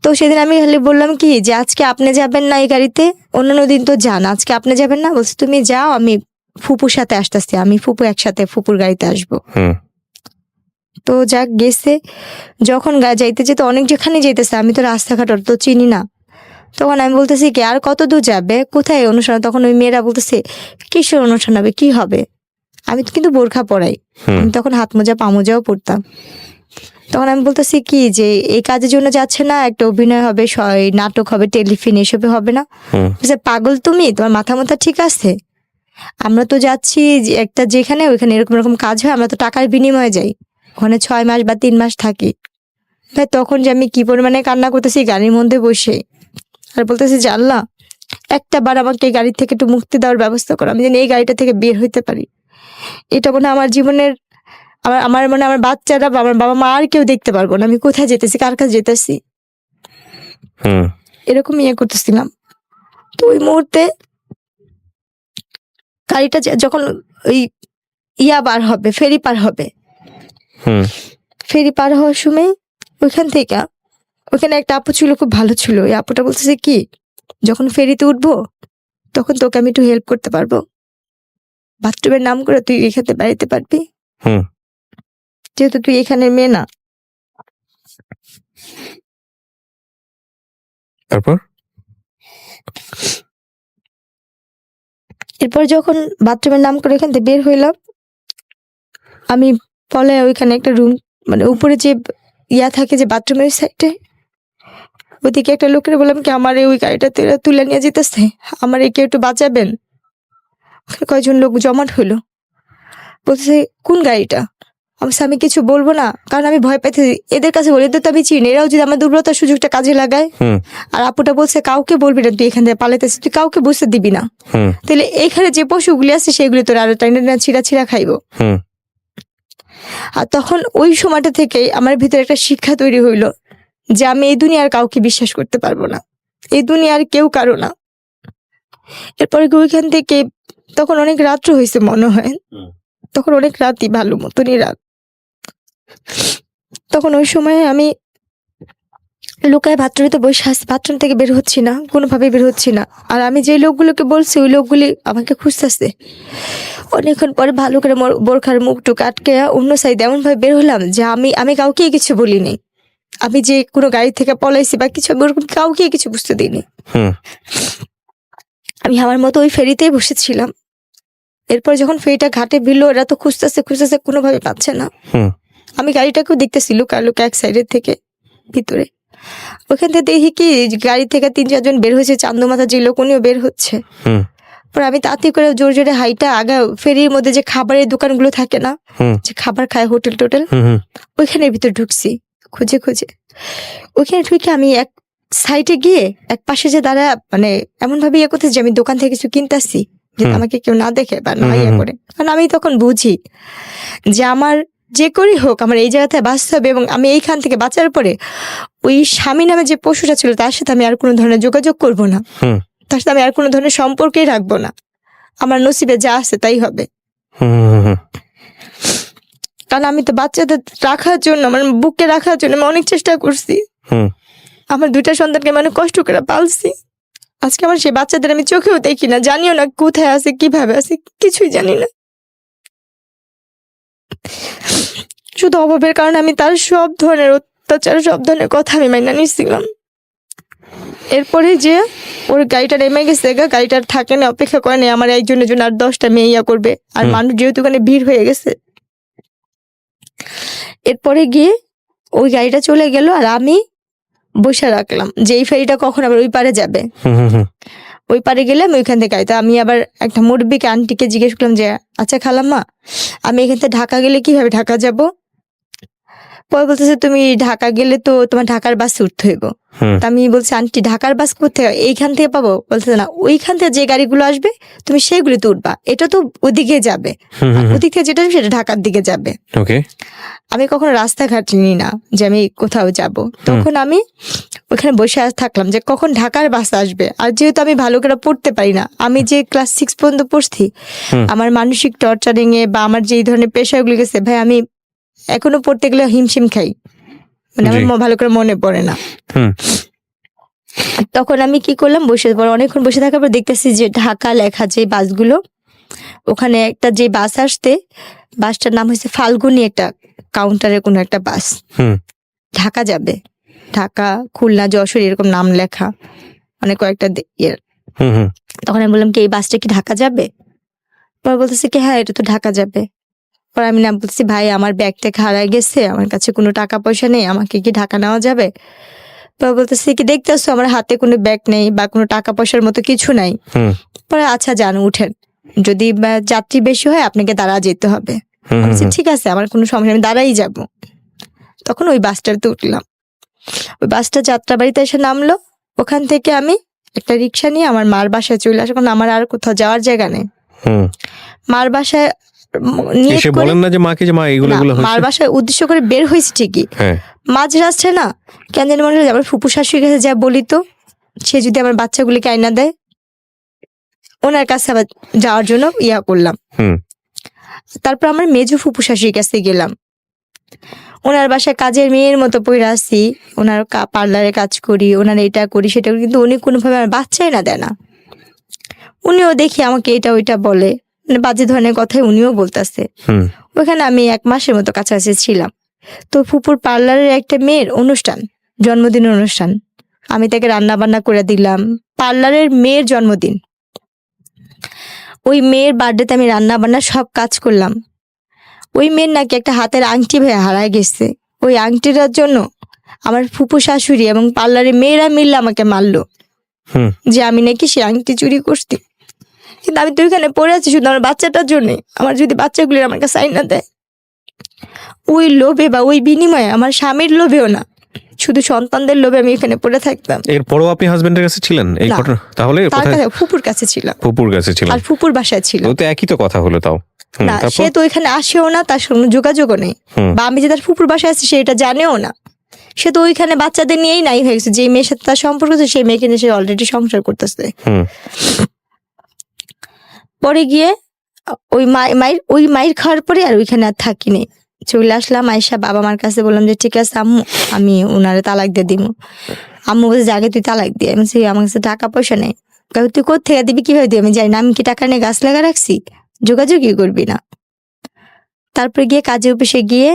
তো সেদিন আমি খালি বললাম কি যে আজকে আপনি যাবেন না এই গাড়িতে, অন্যান্য দিন তো যান, আজকে আপনি যাবেন না? বলছে তুমি যাও, আমি ফুপুর সাথে আসতেছি, আমি ফুপু একসাথে ফুপুর গাড়িতে আসবো। তো যাক গেছে, যখন যাইতে যেতে অনেক যেখানে যেতেছে, আমি তো রাস্তাঘাট তো চিনি না, তখন আমি বলতেছি কি আর কত দূর যাবে, কোথায় অনুষ্ঠান? তখন ওই মেয়েরা বলতেছে কিসের অনুষ্ঠান হবে, কি হবে? আমি তো কিন্তু বোরখা পরাই, আমি তখন হাত মোজা পা মোজাও পরতাম। তখন আমি বলতেছি কি যে এই কাজের জন্য যাচ্ছে না, একটা অভিনয় হবে, নাটক হবে, টেলিফিল্ম, এসবে হবে না? পাগল তুমি, তোমার মাথা ঠিক আছে? আমরা তো যাচ্ছি একটা যেখানে, ওইখানে এরকম কাজ হয়, আমরা তো টাকার বিনিময়ে যাই, ওখানে 6 মাস বা 3 মাস থাকি। ভাই তখন যে আমি কি পরিমাণে কান্না করতেছি গাড়ির মধ্যে বসে, আর বলতেছি যে আল্লাহ একটা বার আমাকে এই গাড়ি থেকে একটু মুক্তি দেওয়ার ব্যবস্থা করো, আমি যেন এই গাড়িটা থেকে বের হইতে পারি। এটা মনে হয় আমার জীবনের আমার মনে হয় আমার বাচ্চারা বা আমার বাবা মা আর কেউ দেখতে পারবো না আমি কোথায় যেতেছি, কার কাছে যেতেছি, এরকম ইয়ে করতেছিলাম। তো ওই মুহূর্তে গাড়িটা যখন ওই বার হবে, ফেরি পার হবে, ফেরি পার হওয়ার সময় ওইখান থেকে ওখানে একটা আপু ছিল, খুব ভালো ছিল। ওই আপুটা বলতেছে কি, যখন ফেরিতে উঠবো তখন তোকে আমি একটু হেল্প করতে পারবো, বাথরুমের নাম করে তুই এখানে বেড়াতে পারবি, যেহেতু তুই এখানের মেয়ে না। এরপর যখন বাথরুমের নাম করে এখান থেকে বের হইলাম, আমি পলে ওইখানে একটা রুম, মানে উপরে যে থাকে যে বাথরুমের সাইডে, ওইদিকে একটা লোকের বললাম কি আমার ওই গাড়িটা তুলে নিয়ে যেতেছে, আমার কেউ একটু বাঁচাবেন। কয়েকজন লোক জমাট হইলো, বলতেছে কোন গাড়িটা। আমি কিছু বলবো না, কারণ আমি ভয় পাইতেছি। এদের কাছে বলে তো আমি চিনি, এরাও যদি আমার দুর্বলতার সুযোগটা কাজে লাগায়। আর আপুটা বলছে কাউকে বলবি না, তুই এখান থেকে পালাইতেছিস, তুই কাউকে বুঝতে দিবি না, তাহলে এখানে যে পশুগুলি আছে সেগুলি তোর আরো ছিঁড়া খাইবো। আর তখন ওই সময়টা থেকে আমার ভিতরে একটা শিক্ষা তৈরি হইলো যে আমি এই দুনিয়ার কাউকে বিশ্বাস করতে পারবো না, এই দুনিয়ার কেউ কারো না। এরপরে ওইখান থেকে তখন অনেক রাত্র হয়েছে মনে হয়, তখন অনেক রাতই, ভালো মতনই রাত। তখন ওই সময় আমি লুকায় বাথরুমে তো বসে আসছি, বাথরুম থেকে বের হচ্ছি না, কোনোভাবে বের হচ্ছি না। আর আমি যে লোকগুলোকে বলছি ওই লোকগুলি আমাকে খুঁজতেছে। অনেকক্ষণ পরে ভালো করে বোরখার মুখটুক আটকে অন্য সাইডে এমন ভাবে বের হলাম যে আমি কাউকে কিছু বলিনি, আমি যে কোনো গাড়ি থেকে পলাইছি বা কিছু, ওরকম কাউকে কিছু বুঝতে দিইনি। আমি আমার মতো ওই ফেরিতেই বসেছিলাম। এরপর যখন ফেরিটা ঘাটে ভিড়লো, এরা তো খুঁজতেছে কোনোভাবে পাচ্ছে না। আমি গাড়িটাকেও দেখতেছি লুকা এক সাইডের থেকে ভিতরে। ওখান থেকে দেখি কি গাড়ি থেকে 3-4 জন বের হয়েছে, চান্দমাথা যে লোক উনিও বের হচ্ছে। পরে আমি তাড়াতাড়ি করে জোরে জোরে হাইটা আগা ফেরির মধ্যে যে খাবারের দোকানগুলো থাকে না, যে খাবার খায় হোটেল টোটেল, ওইখানের ভিতরে ঢুকছি খুঁজে। ওইখানে ঢুকে আমি এক সাইডে গিয়ে এক পাশে যে দাঁড়া, মানে এমন ভাবে ইয়ে করতেছি যে আমি দোকান থেকে কিছু কিনতেছি, যে আমাকে কেউ না দেখে বা না ইয়ে করে। কারণ আমি তখন বুঝি যে আমার যে করেই হোক আমার এই জায়গাতে বাঁচতে হবে, এবং আমি এইখান থেকে বাঁচার পরে ওই স্বামী নামে যে পশুটা ছিল তার সাথে আমি আর কোনো ধরনের যোগাযোগ করব না, তার সাথে আমি আর কোনো ধরনের সম্পর্কেই রাখবো না। আমার নসিবে যা আছে তাই হবে। কারণ আমি তো বাচ্চাদের রাখার জন্য, আমার বুকে রাখার জন্য আমি অনেক চেষ্টা করছি। আমার 2টা সন্তানকে আমি অনেক কষ্ট করে পালছি। আজকে আমার সেই বাচ্চাদের আমি চোখেও দেখি না, জানিও না কোথায় আছে, কিভাবে আছে, কিছুই জানি না। শুধু অভাবের কারণে আমি তার সব ধরনের অত্যাচার, সব ধরনের কথা আমি মাইনা নিচ্ছিলাম। এরপরে যে ওর গাড়িটা নেমে গেছে, গাড়িটার থাকে না, অপেক্ষা করে না আমার একজনের জন্য আর 10টা মেয়ে ইয়া করবে। আর মানুষ যেহেতু ওখানে ভিড় হয়ে গেছে, এরপরে গিয়ে ওই গাড়িটা চলে গেল আর আমি বসে রাখলাম যে এই ফেরিটা কখন আবার ওই পারে যাবে। ওই পারে গেলে আমি ওইখান থেকে গাড়িতে, আমি আবার একটা মুরব্বিকে আন্টিকে জিজ্ঞেস করলাম যে আচ্ছা খালাম্মা, আমি এখান থেকে ঢাকা গেলে কিভাবে ঢাকা যাব? পরে বলতেছে তুমি ঢাকা গেলে তো তোমার ঢাকার বাসে উঠতে হইব। আমি বলছি আন্টি ঢাকার বাস কোথায়, এইখান থেকে পাবো? বলতেছে না, ওইখান থেকে যে গাড়িগুলো আসবে তুমি সেইগুলিতে উঠবা, এটা তো ওদিকে যাবে, ওদিক থেকে যেটা সেটা ঢাকার দিকে যাবে। আমি কখনো রাস্তাঘাট চিনি না যে আমি কোথাও যাব। তখন আমি ওখানে বসে থাকলাম যে কখন ঢাকার বাস আসবে। আর যেহেতু আমি ভালো করে পড়তে পারি না, আমি যে ক্লাস 6 পর্যন্ত পড়ছি, আমার মানসিক টর্চারিং এ বা আমার যে এই ধরনের পেশাগুলো গেছে, ভাই আমি এখনো পড়তে গেলে হিমশিম খাই, মানে আমার ভালো করে মনে পড়ে না। তখন আমি কি করলাম, অনেকক্ষণ বসে থাকার পর দেখতেছি যে ঢাকা লেখা যে বাসগুলো, ওখানে একটা যে বাস আসতে, বাসটার নাম হচ্ছে ফাল্গুনি, একটা কাউন্টারের কোনো একটা বাস ঢাকা যাবে, ঢাকা, খুলনা, যশোর এরকম নাম লেখা, মানে কয়েকটা ইয়ের। তখন আমি বললাম কি এই বাসটা কি ঢাকা যাবে? পরে বলতেছে কি হ্যাঁ এটা তো ঢাকা যাবে। পরে আমি নাম বলতেছি ভাই আমার ব্যাগ থেকে হারাই গেছে, আমার কাছে কোনো টাকা পয়সা নেই, আমাকে কি ঢাকা নেওয়া যাবে? পরে বলতেছি কি দেখতেছো আমার হাতে কোনো ব্যাগ নেই বা কোনো টাকা পয়সার মতো কিছু নাই। পরে আচ্ছা যান উঠেন, যদি যাত্রী বেশি হয় আপনাকে দাঁড়া যেতে হবে। ঠিক আছে আমার কোনো সমস্যা, আমি দাঁড়াই যাব। তখন ওই বাসটাতে উঠলাম, ওই বাসটা যাত্রাবাড়িতে এসে নামলো। ওখান থেকে আমি একটা রিক্সা নিয়ে আমার মার বাসায় চলে আসলাম, কারণ আমার আর কোথাও যাওয়ার জায়গা নেই। মার বাসায় নিয়ত এসে করে বলেন না যে মাকে যে মা এগুলো না, এগুলো মার হয়েছে? বাসায় উদ্দেশ্য করে বের হয়েছে ঠিকই, হ্যাঁ মাঝ রাস্তায় না কেন জানি মনে হয় আমার ফুপু শাশুড়ির কাছে যা বলি তো, সে যদি আমার বাচ্চাগুলিকে আইনা দেয়, ওনার কাছে আবার যাওয়ার জন্য ইয়া করলাম। হুম তারপর আমার মেজো ফুপু শাশুড়ির কাছে গেলাম, ওনার বাসায় কাজের মেয়ের মতো পইরা আসি, ওনার পার্লারে কাজ করি, ওনার এটা করি সেটা করি, কিন্তু উনি কোনোভাবে আমার বাচ্চাই না দেয় না। উনিও দেখি আমাকে এটা ওইটা বলে, মানে বাজে ধরনের কথাই উনিও বলতেছে। হুম ওখানে আমি 1 মাসের মতো কাছাকাছি ছিলাম। তো ফুপুর পার্লারের একটা মেয়ের অনুষ্ঠান, জন্মদিনের অনুষ্ঠান, আমি তাকে রান্না বান্না করে দিলাম। পার্লারের মেয়ের জন্মদিন, ওই মেয়ের বার্থডেতে আমি রান্না বান্না সব কাজ করলাম। ওই মেয়ের নাকি একটা হাতের আংটি ভাই হারায় গেছে, ওই আংটিটার জন্য আমার ফুপু শাশুড়ি এবং পার্লারের মেয়েরা মিললে আমাকে মারলো হুম যে আমি নাকি সে আংটি চুরি করছি। কিন্তু আমি তো ওইখানে পড়ে আছি শুধু আমার বাচ্চাটার জন্য, আমার যদি বাচ্চাগুলি আমার কাছে আইনা দেয়, ওই লোভে বা ওই বিনিময়ে, আমার স্বামীর লোভেও না, শুধু সন্তানদের লোভে আমি এখানে পড়ে থাকতাম। এরপরও আপনি হাজবেন্ডের কাছে ছিলেন এই না। ঘটনা? তাহলে তার কোথায়? কাছে ফুপুর কাছে ছিলাম, ফুপুর কাছে ছিলেন? আর ফুপুর বাসায় ছিল ও তো একই তো কথা হলো তাও। না, তারপর? সে তো ওইখানে আসেও না, তার সঙ্গে যোগাযোগও নেই, হুম। বা আমি যে তার ফুপুর বাসায় আছি সে এটা জানেও না। সে তো ওইখানে বাচ্চাদের নিয়েই নাই হয়ে গেছে, যে মেয়ের সাথে তার সম্পর্ক আছে সেই মেয়েকে নিয়ে সে অলরেডি সংসার করতেছে। হুম পরে গিয়ে ওই মায়ের খাওয়ার পরে আর ওইখানে আর থাকিনি, চলে আসলাম। আয়সা বাবা মার কাছে বললাম যে ঠিক আছে আম্মু, আমি ওনারে তালাক দিয়ে দিব। আম্মু বলছে যে আগে তুই তালাক দিয়ে, আমি বলছি আমার কাছে টাকা পয়সা নেই। কয়, তুই কোথেকে দিবি, কিভাবে দিবি? আমি জানি না, আমি কি টাকা নিয়ে গাছ লাগা রাখছি, যোগাযোগই করবি না। তারপরে গিয়ে কাজে অফিসে গিয়ে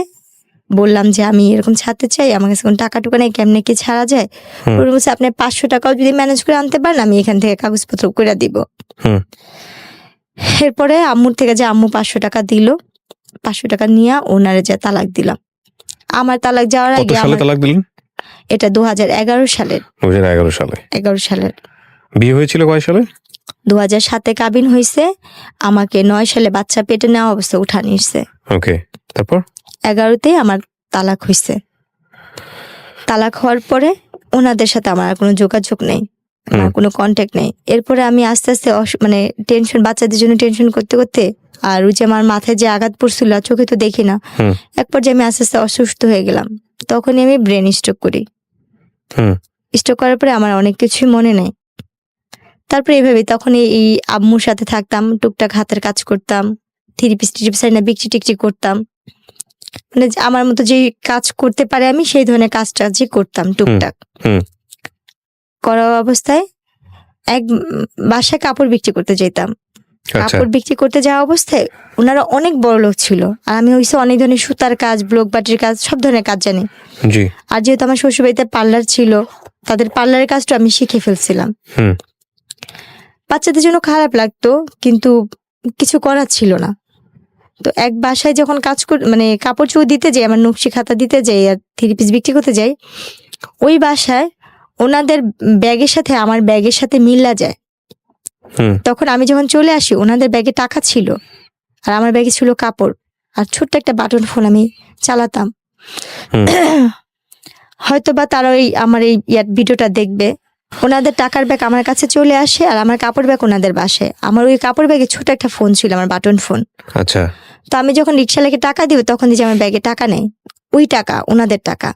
বললাম যে আমি এরকম ছাড়তে চাই, আমার কাছে কোনো টাকা টুকা নেই, কেমনে কি ছাড়া যায়? হুম। ওরা বলছে আপনি 500 টাকাও যদি ম্যানেজ করে আনতে পারেন আমি এখান থেকে কাগজপত্র করে দিব। হুম এরপরে আম্মুর থেকে যে আম্মু 500 টাকা দিল, 500 টাকা নিয়ে ওনারে যে তালাক দিলাম। আমার তালাক যাওয়ার কত আগে সালে তালাক দিলেন? এটা 2011 সালের 2011 সালে। 11 সালের বিয়ে হয়েছিল কয় সালে? 2007 কাবিন হয়েছে, আমাকে 9 সালে বাচ্চা পেটে নেওয়া অবস্থা উঠা নিচ্ছে। ওকে, তারপর? 11তে আমার তালাক হয়েছে। তালাক হওয়ার পরে ওনাদের সাথে আমার আর কোনো যোগাযোগ নেই, আমার কোনো কন্ট্যাক্ট নেই। এরপরে আমি আস্তে আস্তে মানে টেনশন, বাচ্চাদের জন্য টেনশন করতে করতে, আর ওই যে আমার মাথায় যে আঘাত পড়ছিল আর চোখে তো দেখি না, হুম এক পর্যায়ে আমি আস্তে আস্তে অসুস্থ হয়ে গেলাম। তখনই আমি ব্রেন স্ট্রোক করি। হুম স্ট্রোক করার পরে আমার অনেক কিছুই মনে নেই। তারপরে এইভাবে তখন এই আম্মুর সাথে থাকতাম, টুকটাক হাতের কাজ করতাম, থ্রিপিস না বিকচি টিকচি করতাম, মানে যে আমার মতো যে কাজ করতে পারে আমি সেই ধরনের কাজটা যে করতাম টুকটাক। হুম করা অবস্থায় এক বাসায় কাপড় বিক্রি করতে যেতাম। আচ্ছা কাপড় বিক্রি করতে যাওয়া অবস্থায় ওনারা অনেক বড় লোক ছিল, আর আমি হইছে অনেক ধরনের সুতার কাজ, ব্লক বাটির কাজ, সব ধরনের কাজ জানি। জি। আর যেহেতু আমার শ্বশুরবাড়িতে পার্লার ছিল, তাদের পার্লারের কাজটা আমি শিখে ফেলছিলাম। হুম বাচ্চাদের জন্য খারাপ লাগতো, কিন্তু কিছু করার ছিল না। তো এক বাসায় যখন কাজ মানে কাপড় চোপড় দিতে যাই, আমার নকশি খাতা দিতে যাই আর থ্রি পিস বিক্রি করতে যাই, ওই বাসায় ওনাদের ব্যাগের সাথে আমার ব্যাগের সাথে মিল্লা যায়। হুম তখন আমি যখন চলে আসি ওনাদের ব্যাগে টাকা ছিল আর আমার ব্যাগে ছিল কাপড় আর ছোট্ট একটা বাটন ফোন আমি চালাতাম। হুম হয়তো বা তারা ওই আমার এই ভিডিওটা দেখবে, ওনাদের টাকার ব্যাগ আমার কাছে চলে আসে আর আমার কাপড় ব্যাগ ওনাদের বাসায়। আমার ওই কাপড় ব্যাগে ছোট একটা ফোন ছিল, আমার বাটন ফোন। আচ্ছা। তো আমি যখন রিক্সাওয়ালাকে টাকা দিব তখন দিয়েছি আমার ব্যাগে টাকা নেই, ওই টাকা ওনাদের টাকা,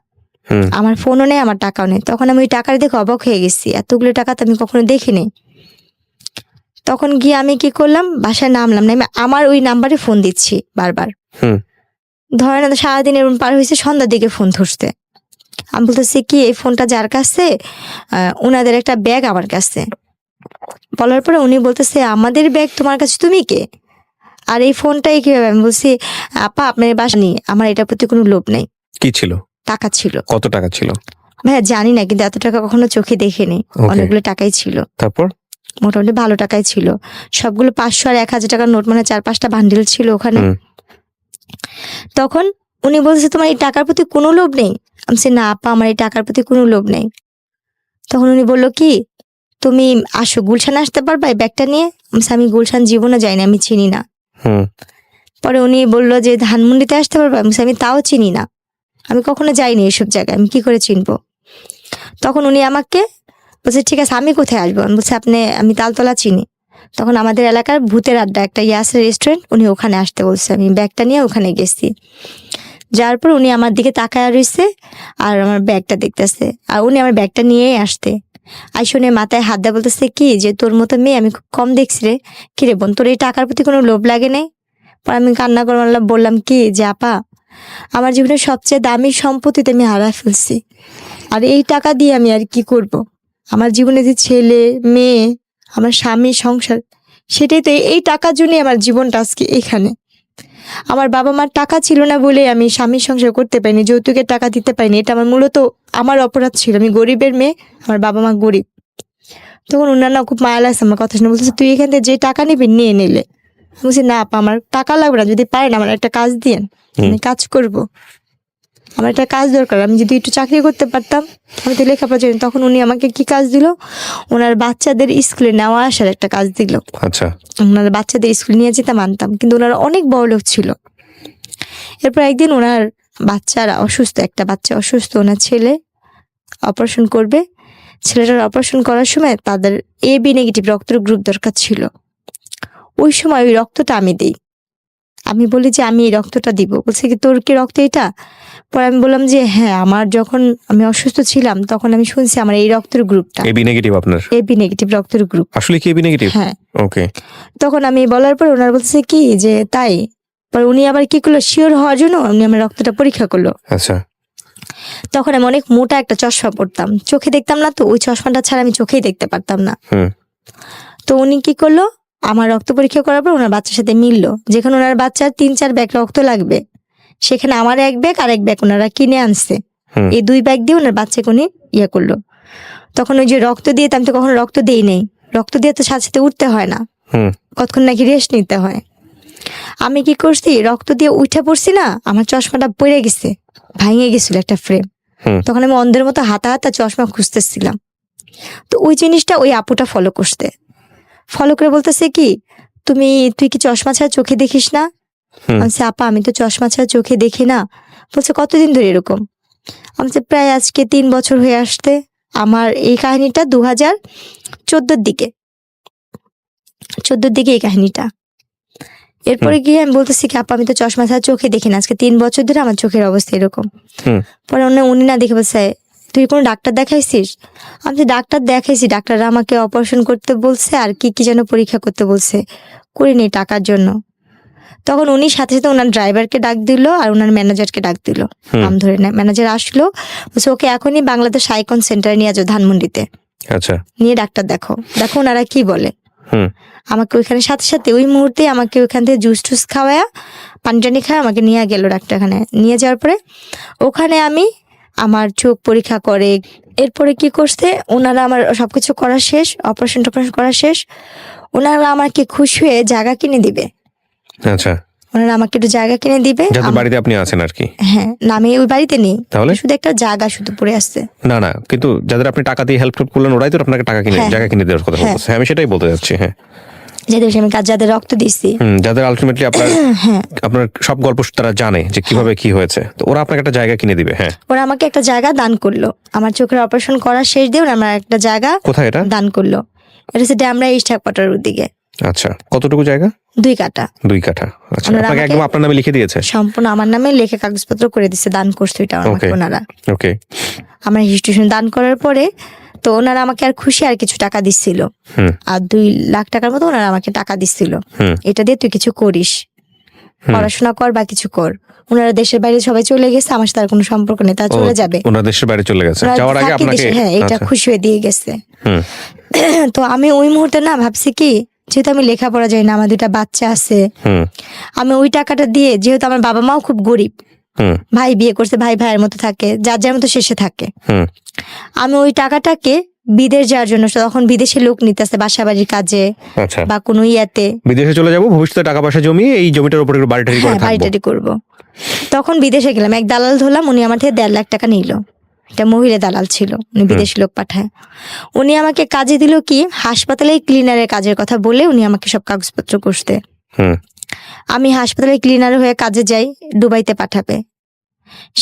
হুম আমার ফোনও নেই আমার টাকাও নেই। তখন আমি ওই টাকার দেখে অবাক হয়ে গেছি, এতগুলো টাকা তো আমি কখনো দেখিনি। তখন গিয়ে আমি কি করলাম, বাসায় নামলাম না, আমি আমার ওই নাম্বারে ফোন দিচ্ছি বারবার। হুম ধরেন সারাদিন এরকম পার হয়েছে, সন্ধ্যার দিকে ফোন ধরছে। আমি বলতেছি কি এই ফোনটা যার কাছে, ওনাদের একটা ব্যাগ আমার কাছে। বলার পরে উনি বলতেছে আমাদের ব্যাগ তোমার কাছে, তুমি কে আর এই ফোনটাই কিভাবে? আমি বলছি আপা আপনার বাসা নিয়ে আমার এটার প্রতি কোনো লোভ নেই। কি ছিল? টাকা ছিল। কত টাকা ছিল? ভাইয়া জানি না, কিন্তু এত টাকা কখনো চোখে দেখিনি। Okay. অনেকগুলো টাকাই ছিল, তারপর? মোটামুটি ভালো টাকাই ছিল। সবগুলো 500 আর 1000 টাকার নোট, মানে 4-5টা বান্ডিল ছিল ওখানে। হুম তখন উনি বলছে তোমার এই টাকার প্রতি কোনো লোভ নেই? আমি বলছি না আপা আমার এই টাকার প্রতি কোনো লোভ নেই। তখন উনি বললো কি তুমি আসো গুলশান আসতে পারবা এই ব্যাগটা নিয়ে? আমি বলছি, আমি গুলশান জীবনে যাইনি, আমি চিনি না। হুম পরে উনি বললো যে ধানমন্ডিতে আসতে পারবা? আমি বলছি, আমি তাও চিনি না, আমি কখনো যাইনি এসব জায়গায়, আমি কি করে চিনবো? তখন উনি আমাকে বলছে ঠিক আছে আমি কোথায় আসবো? আমি বলছি আমি তালতলা চিনি। তখন আমাদের এলাকার ভূতের আড্ডা একটা আছে রেস্টুরেন্ট, উনি ওখানে আসতে বলছে। আমি ব্যাগটা নিয়ে ওখানে গেছি, যার পর উনি আমার দিকে তাকায় রয়েছে আর আমার ব্যাগটা দেখতেছে, আর উনি আমার ব্যাগটা নিয়েই আসতে আইসনে মাথায় হাত দেয়, বলতেছে কি যে তোর মতো মেয়ে আমি খুব কম দেখছি রে, কিরে বোন তোর এই টাকার প্রতি কোনো লোভ লাগে নেই? পর আমি কান্না করে বললাম কি যে আপা, আমার জীবনের সবচেয়ে দামি সম্পত্তিতে আমি হারায় ফেলছি, আর এই টাকা দিয়ে আমি আর কি করব? আমার জীবনে যে ছেলে মেয়ে, আমার স্বামী, সংসার, সেটাই তো, এই টাকার জন্যই আমার জীবনটা আজকে এখানে। আমার বাবা মার টাকা ছিল না বলে আমি স্বামীর সংসার করতে পারিনি, যৌতুকের টাকা দিতে পারিনি, এটা আমার মূলত আমার অপরাধ ছিল। আমি গরিবের মেয়ে, আমার বাবা মা গরিব। তখন ওনার না খুব মায়া লাগছে আমার কথা শুনে, বলতেছে তুই এখান থেকে যে টাকা নিবি নিয়ে নিলে। আমি বলছি না আপা, আমার টাকা লাগবে না, যদি পারেন আমার একটা কাজ দিয়েন, আমি কাজ করব, আমার একটা কাজ দরকার, আমি যদি একটু চাকরি করতে পারতাম, আমি তো লেখাপড়া জানি। তখন উনি আমাকে কি কাজ দিল, ওনার বাচ্চাদের স্কুলে নেওয়া আসার একটা কাজ দিল। আচ্ছা, ওনার বাচ্চাদের স্কুলে নিয়ে যেতে মানতাম, কিন্তু ওনারা অনেক বড় লোক ছিল। এরপর একদিন ওনার বাচ্চারা অসুস্থ, একটা বাচ্চা অসুস্থ, ওনার ছেলে অপারেশন করবে। ছেলেটার অপারেশন করার সময় তাদের AB নেগেটিভ রক্তের গ্রুপ দরকার ছিল। ওই সময় ওই রক্তটা আমি দিই। আমি বলি যে আমি এই রক্তটা দিব। বলছে কি তোর কি রক্ত এটা? পরে আমি বললাম যে হ্যাঁ, আমার যখন আমি অসুস্থ ছিলাম তখন আমি শুনছি আমার এই রক্তের গ্রুপটা AB নেগেটিভ। আপনার AB নেগেটিভ রক্তের গ্রুপ। আসলে কি AB নেগেটিভ? হ্যাঁ। ওকে। তখন আমি বলার পর ওনার বলছে কি যে তাই। পরে উনি আবার কি করলো, শিওর হওয়ার জন্য উনি আমার রক্তটা পরীক্ষা করলো। আচ্ছা। তখন আমি অনেক মোটা একটা চশমা পরতাম, চোখে দেখতাম না, তো ওই চশমাটা ছাড়া আমি চোখেই দেখতে পারতাম না। তো উনি কি করলো, আমার রক্ত পরীক্ষা করার পর ওনার বাচ্চার সাথে মিললো, যেখানে ওনার বাচ্চার 3-4 ব্যাগ রক্ত লাগবে, সেখানে আমার 1 ব্যাগ আর 1 ব্যাগ ওনারা কিনে আনছে। এই 2 ব্যাগ দিয়ে ওনার বাচ্চাকে উনি ইয়ে করলো। তখন ওই যে রক্ত দিয়ে, আমি তো কখনো রক্ত দিই নেই, রক্ত দিয়ে তো সাথে সাথে উঠতে হয় না, কতক্ষণ নাকি রেস্ট নিতে হয়। আমি কি করছি, রক্ত দিয়ে উঠে পড়ছি না, আমার চশমাটা পড়ে গেছে, ভাঙে গেছিল একটা ফ্রেম। তখন আমি অন্ধের মতো হাতা হাতা চশমা খুঁজতেছিলাম। তো ওই জিনিসটা ওই আপুটা ফলো করে বলতেছে কি তুই কি চশমা ছাড়া চোখে দেখিস না? আমি আপা আমি তো চশমা ছাড়া চোখে দেখি না। বলছে কতদিন ধরে এরকম? আমি প্রায় আজকে 3 বছর হয়ে আসতে। আমার এই কাহিনীটা 2014 দিকে এই কাহিনীটা। এরপরে গিয়ে আমি বলতেছি কি আপা আমি তো চশমা ছাড়া চোখে দেখি না, আজকে 3 বছর ধরে আমার চোখের অবস্থা এরকম। পরে উনি না দেখে বলছে তুই কোনো ডাক্তার দেখাইছিস? আমি ডাক্তার দেখাইছি, ডাক্তাররা আমাকে অপারেশন করতে বলছে আর কি কি যেন পরীক্ষা করতে বলছে, করিনি টাকার জন্য। তখন উনি সাথে সাথে ওনার ড্রাইভারকে ডাক দিল আর ওনার ম্যানেজারকে ডাক দিল, নাম ধরে না। ম্যানেজার আসলো, বলছে ওকে এখনই বাংলাদেশ আইকন সেন্টারে নিয়ে যাও ধানমন্ডিতে। আচ্ছা। নিয়ে ডাক্তার দেখো ওনারা কি বলে। আমাকে ওইখানে সাথে সাথে ওই মুহূর্তে আমাকে ওইখান থেকে জুস টুস খাওয়ায়া পানি টানি খাওয়া আমাকে নিয়ে গেল ডাক্তারখানে। নিয়ে যাওয়ার পরে ওখানে আমি আমার চোখ পরীক্ষা করে, এরপরে কি করছে ওনারা আমার সবকিছু করা শেষ, অপারেশন করা শেষ, ওনারা আমাকে খুশি হয়ে জায়গা কিনে দিবে। আচ্ছা। ওনারা আমাকে একটু জায়গা কিনে দিবে। যাদের বাড়িতে আপনি আছেন আর কি? হ্যাঁ, না আমি ওই বাড়িতে নেই, তাহলে শুধু একটা জায়গা শুধু পড়ে আসছে। না কিন্তু যাদের আপনি টাকা দিয়ে হেল্প করলেন ওরাই তো আপনাকে টাকা কিনে জায়গা কিনে দেওয়ার কথা বলছে। আমি সেটাই বলতে যাচ্ছি। হ্যাঁ, আমি যাদের রক্ত দিচ্ছি, যাদের আলটিমেটলি আপনার সব গল্প তারা জানে যে কিভাবে কি হয়েছে, তো ওরা আপনাকে একটা জায়গা কিনে দিবে। হ্যাঁ, ওরা আমাকে একটা জায়গা দান করলো। আমার চোখের অপারেশন করা শেষ দিয়ে আমার একটা জায়গা কোথায় এটা দান করলো, এটা হচ্ছে ড্যামরা ইস্টাক পাটার দিকে। আচ্ছা, কতটুকু জায়গা? 2 কাঠা। 2 কাঠা। আচ্ছা, আপনাকে একদম আপনার নামে লিখে দিয়েছে? সম্পূর্ণ আমার নামে লিখে কাগজপত্র করে দিয়েছে, দান করছে এটা আমাকে ওনারা। ওকে। আমার রেজিস্ট্রেশন দান করার পরে তো ওনারা আমাকে আর খুশি আর কিছু টাকা দিচ্ছিল, আর 2 লাখ টাকার মতো ওনারা আমাকে টাকা দিচ্ছিল, এটা দিয়ে তুই কিছু করিস, পড়াশোনা কর বা কিছু কর। ওনারা দেশের বাইরে সবাই চলে গেছে, আমার সাথে আর কোনো সম্পর্ক নেই, তারা চলে যাবে। ওনারা দেশের বাইরে চলে গেছে, যাওয়ার আগে আপনাকে হ্যাঁ এটা খুশি হয়ে দিয়ে গেছে। তো আমি ওই মুহূর্তে না ভাবছি কি, যেহেতু আমি লেখাপড়া যাই না, আমার 2টা বাচ্চা আছে, আমি ওই টাকাটা দিয়ে, যেহেতু আমার বাবা মাও খুব গরিব, ভাই বিয়ে করছে, ভাইয়ের মতো থাকে, যার মতো শেষে থাকে, আমি ওই টাকাটাকে বিদেশ যাওয়ার জন্য, তখন বিদেশে লোক নিতেছে বাসা বাড়ির কাজে বা কোনো ইয়াতে, বিদেশে চলে যাবো, ভবিষ্যতে টাকা পয়সা জমিয়ে এই জমিটার উপরে বাড়িটারি করবো। তখন বিদেশে গেলাম, এক দালাল ধরলাম, উনি আমার থেকে 1.5 লাখ টাকা নিল। এটা মহিলা দালাল ছিল, উনি বিদেশি লোক পাঠায়। উনি আমাকে কাজে দিল কি, হাসপাতালে ক্লিনারের কাজের কথা বলে উনি আমাকে সব কাগজপত্র করতে। আমি হাসপাতালে ক্লিনার হয়ে কাজে যাই, দুবাইতে পাঠাবে।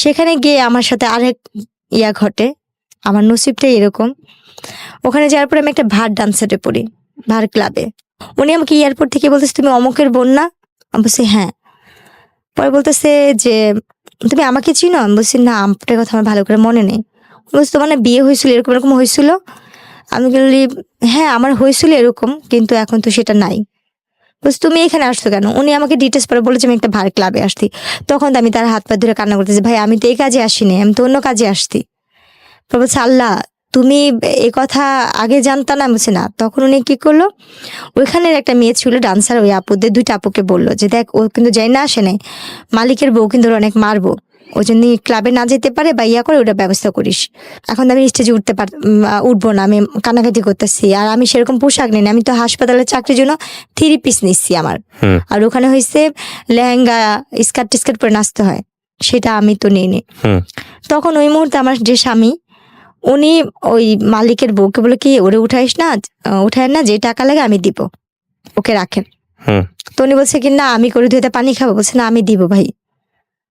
সেখানে গিয়ে আমার সাথে আরেক ইয়া ঘটে, আমার নসিবটাই এরকম। ওখানে যাওয়ার পরে আমি একটা ভার ডান্সারে পড়ি, ভার ক্লাবে। উনি আমাকে এয়ারপোর্ট থেকে বলতেছে তুমি অমুকের বোন না? আমি বলছি হ্যাঁ। পরে বলতেছে যে তুমি আমাকে চিনো? আমি বলছি না, আপনার কথা আমার ভালো করে মনে নেই। বলছি তোমার না বিয়ে হয়েছিল, এরকম এরকম হয়েছিল? আমি বলি হ্যাঁ আমার হয়েছিল এরকম, কিন্তু এখন তো সেটা নাই। বলছি তুমি এখানে আসছো কেন? উনি আমাকে ডিটেলস পরে বলেছে আমি একটা ভার ক্লাবে আসছি। তখন তো আমি তার হাত পা ধরে কান্না করতেছি, ভাই আমি তো এই কাজে আসিনি, আমি তো অন্য কাজে আসছি। পরে বলছে আল্লাহ তুমি এ কথা আগে জানতা না? বলছে না। তখন উনি কি করলো, ওইখানের একটা মেয়ে ছিল ডান্সার, ওই আপুদের 2টা আপুকে বললো যে দেখ ও কিন্তু যাই না আসে নাই, মালিকের বউ কিন্তু ওর অনেক মারবো, ওই জন্য ক্লাবে না যেতে পারে বা ইয়া করে ওটা ব্যবস্থা করিস। এখন তো আমি স্টেজে উঠবো না, আমি কান্নাকাটি করতেছি, আর আমি সেরকম পোশাক নিই না, আমি তো হাসপাতালের চাকরির জন্য 3 পিস নিচ্ছি আমার। আর ওখানে হয়েছে লেহেঙ্গা স্কার্ট টিস্কার্ট পরে নাচতে হয়, সেটা আমি তো নিইনি। তখন ওই মুহূর্তে আমার যে স্বামী, উনি ওই মালিকের বউকে বলে কি ওরে উঠায় না, যে টাকা লাগে আমি দিব, ওকে রাখেন। তো উনি বলছে কি না আমি করে ধুয়ে পানি খাবো? বলছে না আমি দিব ভাই।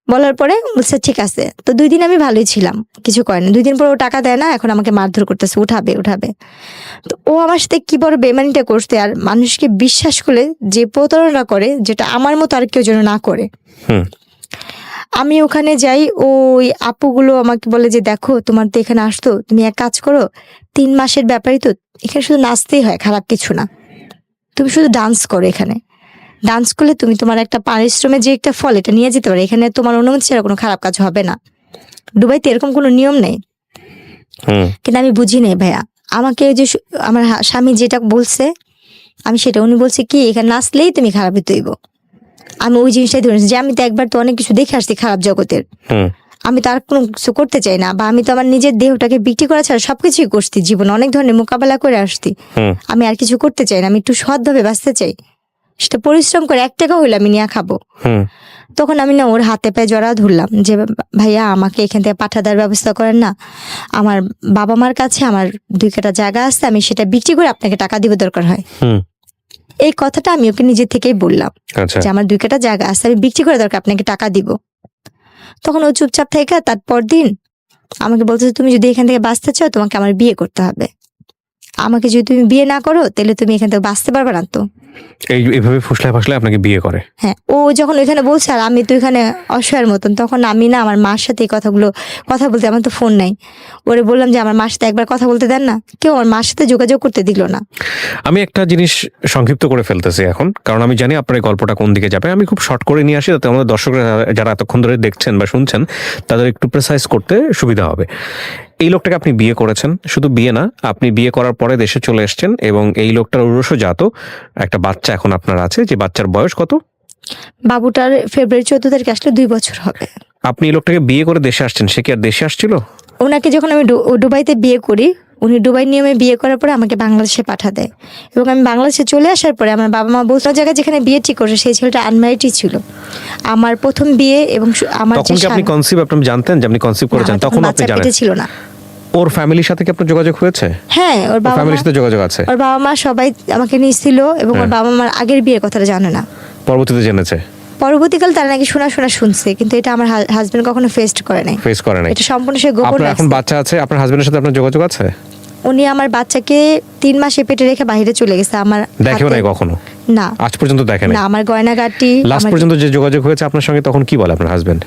বলার পরে বলছে ঠিক আছে। তো 2 দিন আমি ভালোই ছিলাম, কিছু করে না। 2 দিন পর ও টাকা দেয় না, এখন আমাকে মারধর করতেছে, উঠাবে। তো ও আমার সাথে কি বড় বেমানিটা করতে, আর মানুষকে বিশ্বাস করে যে প্রতারণা করে, যেটা আমার মতো আর কেউ যেন না করে। আমি ওখানে যাই, ওই আপুগুলো আমাকে বলে যে দেখো তোমার তো এখানে আসতো, তুমি এক কাজ করো, 3 মাসের ব্যাপারই তো, এখানে শুধু নাচতেই হয়, খারাপ কিছু না, তুমি শুধু ডান্স করো, এখানে ডান্স করলে তুমি তোমার একটা পারিশ্রমের যে একটা ফল এটা নিয়ে যেতে পারো, এখানে তোমার অনুমতি ছাড়া কোনো খারাপ কাজ হবে না। দুবাইতে এরকম কোনো নিয়ম নেই। কিন্তু আমি বুঝি নাই ভাইয়া, আমাকে যে আমার স্বামী যেটা বলছে আমি সেটা, উনি বলছে কি এখানে নাচলেই তুমি খারাপই তৈব। আমি ওই জিনিসটাই ধরেছি যে আমি তো একবার তো অনেক কিছু দেখে আসছি খারাপ জগতের, আমি তো আর কোনো কিছু করতে চাই না, বা আমি তো আমার নিজের দেহটাকে বিক্রি করা ছাড়া সবকিছুই করছি, জীবনে অনেক ধরনের মোকাবেলা করে আসছি, আমি আর কিছু করতে চাই না, আমি একটু সৎভাবে বাঁচতে চাই, সেটা পরিশ্রম করে 1 টাকা হইলে আমি নিয়ে খাবো। তখন আমি না ওর হাতে পায়ে জড়া ধরলাম যে ভাইয়া আমাকে এখান থেকে পাঠা দেওয়ার ব্যবস্থা করেন না, আমার বাবা মার কাছে আমার 2 কাঠা জায়গা আছে, আমি সেটা বিক্রি করে আপনাকে টাকা দিব দরকার হয়। এই কথাটা আমি ওকে নিজে থেকেই বললাম যে আমার 2 কাঠা জায়গা আছে, আমি বিক্রি করে দরকার আপনাকে টাকা দিব। তখন ও চুপচাপ থেকে তারপর দিন আমাকে বলছে তুমি যদি এখান থেকে বাঁচতে চাও তোমাকে আমার বিয়ে করতে হবে, আমাকে যদি তুমি বিয়ে না করো তাহলে তুমি এখান থেকে বাঁচতে পারবে না। তো এইভাবে ফুসলায় আপনাকে বিয়ে করে? হ্যাঁ, ও যখন ওইখানে বলছে আর আমি তো এখানে অসহায়ের মতন, তখন আমি না আমার মার সাথে এই কথা বলতে, আমার তো ফোন নাই, ওরে বললাম যে আমার মার সাথে একবার কথা বলতে দেন না, কেউ আমার মার সাথে যোগাযোগ করতে দিল না। আমি একটা জিনিস সংক্ষিপ্ত করে ফেলতেছি এখন, কারণ আমি জানি আপনার এই গল্পটা কোন দিকে যাবে। আমি খুব শর্ট করে নিয়ে আসি যাতে আমাদের দর্শকরা যারা এতক্ষণ ধরে দেখছেন বা শুনছেন তাদের একটু প্রেসাইজ করতে সুবিধা হবে। এই লোকটাকে আপনি বিয়ে করেছেন, শুধু বিয়ে না, আপনি বিয়ে করার পরে দেশে চলে এসেছেন এবং এই লোকটার ঔরসজাত একটা বাচ্চা এখন আপনার আছে, যে বাচ্চার বয়স কত? বাবুটার ফেব্রুয়ারি 14 তারিখে আসলে 2 বছর হবে। আপনি এই লোকটাকে বিয়ে করে দেশে আসছেন, সে কি আর দেশে আসছিল? ওনাকে যখন আমি দুবাইতে বিয়ে করি, উনি দুবাই নিয়মে বিয়ে করার পরে আমাকে বাংলাদেশে পাঠা দেয়, এবং আমি বাংলাদেশে চলে আসার পরে আমার বাবা মা বলতো জায়গায় যেখানে বিয়ে ঠিক করছে সেই ছেলেটা আনম্যারিডই ছিল। আমার প্রথম বিয়ে এবং আমার তখন কি আপনি কনসিভ আপনি জানতেন যে আপনি কনসিভ করেছেন? তখন আপনি জানেন ছিল না? ওর ফ্যামিলির সাথে কি আপনার যোগাযোগ হয়েছে? হ্যাঁ, ওর বাবা ফ্যামিলির সাথে যোগাযোগ আছে। ওর বাবা মা সবাই আমাকে নিয়েছিল, এবং ওর বাবা মার আগের বিয়ের কথাটা জানে না, পরবর্তীতে জেনেছে। পরবর্তীকাল তারা নাকি শোনা শুনছে, কিন্তু এটা আমার হাজবেন্ড কখনো ফেস করে নাই। এটা সম্পূর্ণ সে গোপন রাখছে। এখন বাচ্চা আছে, আপনার হাজবেন্ডের সাথে আপনার যোগাযোগ আছে? উনি আমার বাচ্চাকে 3 মাসে পেটে রেখে বাইরে চলে গেছে, আমার দেখেও নাই কখনো? না, আজ পর্যন্ত দেখেন না। আমার গয়নাগাটি লাস্ট পর্যন্ত যে যোগাযোগ হয়েছে আপনার সঙ্গে, তখন কি বলে আপনার হাজবেন্ড?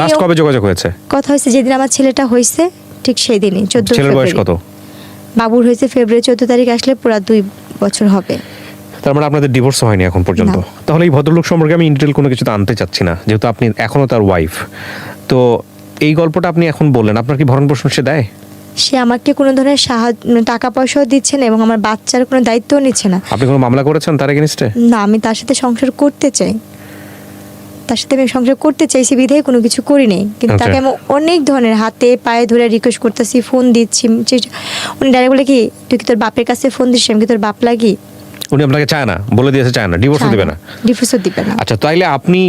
লাস্ট কবে যোগাযোগ হয়েছে? কথা হয়েছে যেদিন আমার ছেলেটা হয়েছে, ঠিক সেই দিনই। 14 ছেলের বয়স কত? বাবুর হয়েছে ফেব্রুয়ারি 14 তারিখ, আসলে পুরো 2 বছর হবে। তার মানে আপনাদের ডিভোর্স হয়নি এখন পর্যন্ত? তাহলে এই ভদ্রলোক সম্পর্কে আমি ইনডিটেল কোনো কিছু আনতে চাচ্ছি না, যেহেতু আপনি এখনো তার ওয়াইফ। তো এই গল্পটা আপনি এখন বললেন, আপনার কি ভরণ পোষণ সে দেয়? সে আমাকে কোনো ধরনের টাকা পয়সাও দিচ্ছে না, এবং আমার বাচ্চার কোনো দায়িত্বও নিচ্ছে না। আপনি কোনো মামলা করেছেন তার এগেইনস্টে? না, আমি তার সাথে সংসার করতে চাই, তার সাথে আমি সংসার করতে চাইছি বিধায় কোনো কিছু করি নাই, কিন্তু তাকে আমি অনেক ধরনের হাতে পায়ে ধরে রিকোয়েস্ট করতেছি, ফোন দিচ্ছি, উনি ডাইরেক্ট বলে কি তুই কি তোর বাপের কাছে ফোন দিস, আমি কি তোর বাপ লাগি? উনি আপনাকে চায় না, বলে দিয়েছে চায় না, ডিভোর্সও দিবে না? ডিভোর্সও দিবে না। আচ্ছা, তাইলে আপনি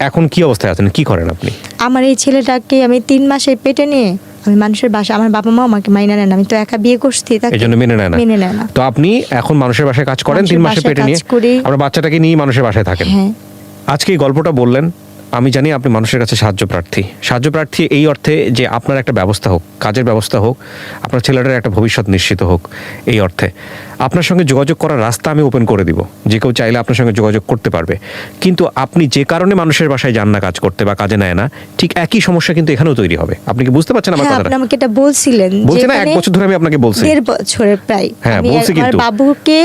এখন কি অবস্থায় আছেন, কি করেন আপনি? আমার এই ছেলেটাকে আমি 3 মাসে পেটে নিয়ে আমি মানুষের বাসা, আমার বাবা মা আমাকে মাইনা নেন, আমি তো একা বিয়ে করছি, এই জন্য মেনে নেয় না। তো আপনি এখন মানুষের বাসায় কাজ করেন, 3 মাসে পেটে নিয়ে আপনার বাচ্চাটাকে নিয়ে মানুষের বাসায় থাকেন। হ্যাঁ। আজকে এই গল্পটা বললেন, আমি জানি আপনি মানুষের কাছে সাহায্য প্রার্থী এই অর্থে যে আপনার একটা ব্যবস্থা হোক, কাজের ব্যবস্থা হোক, আপনার ছেলেটার একটা ভবিষ্যৎ নিশ্চিত হোক, এই অর্থে আপনার সঙ্গে যোগাযোগ করার রাস্তা আমি ওপেন করে দিব, যে কেউ চাইলে আপনার সঙ্গে যোগাযোগ করতে পারবে। কিন্তু আপনি যে কারণে মানুষের বাসায় যান না কাজ করতে বা কাজে নেয় না, ঠিক একই সমস্যা কিন্তু এখানেও তৈরি হবে। আপনি কি বুঝতে পারছেন আমার হ্যাঁ, কথাটা? আপনি আমাকে এটা বলছিলেন, বলছি না, 1 বছর ধরে আমি আপনাকে বলছি। 1.5 বছরের প্রায়। হ্যাঁ, আমি বলছি আমার কিন্তু। বাবুকে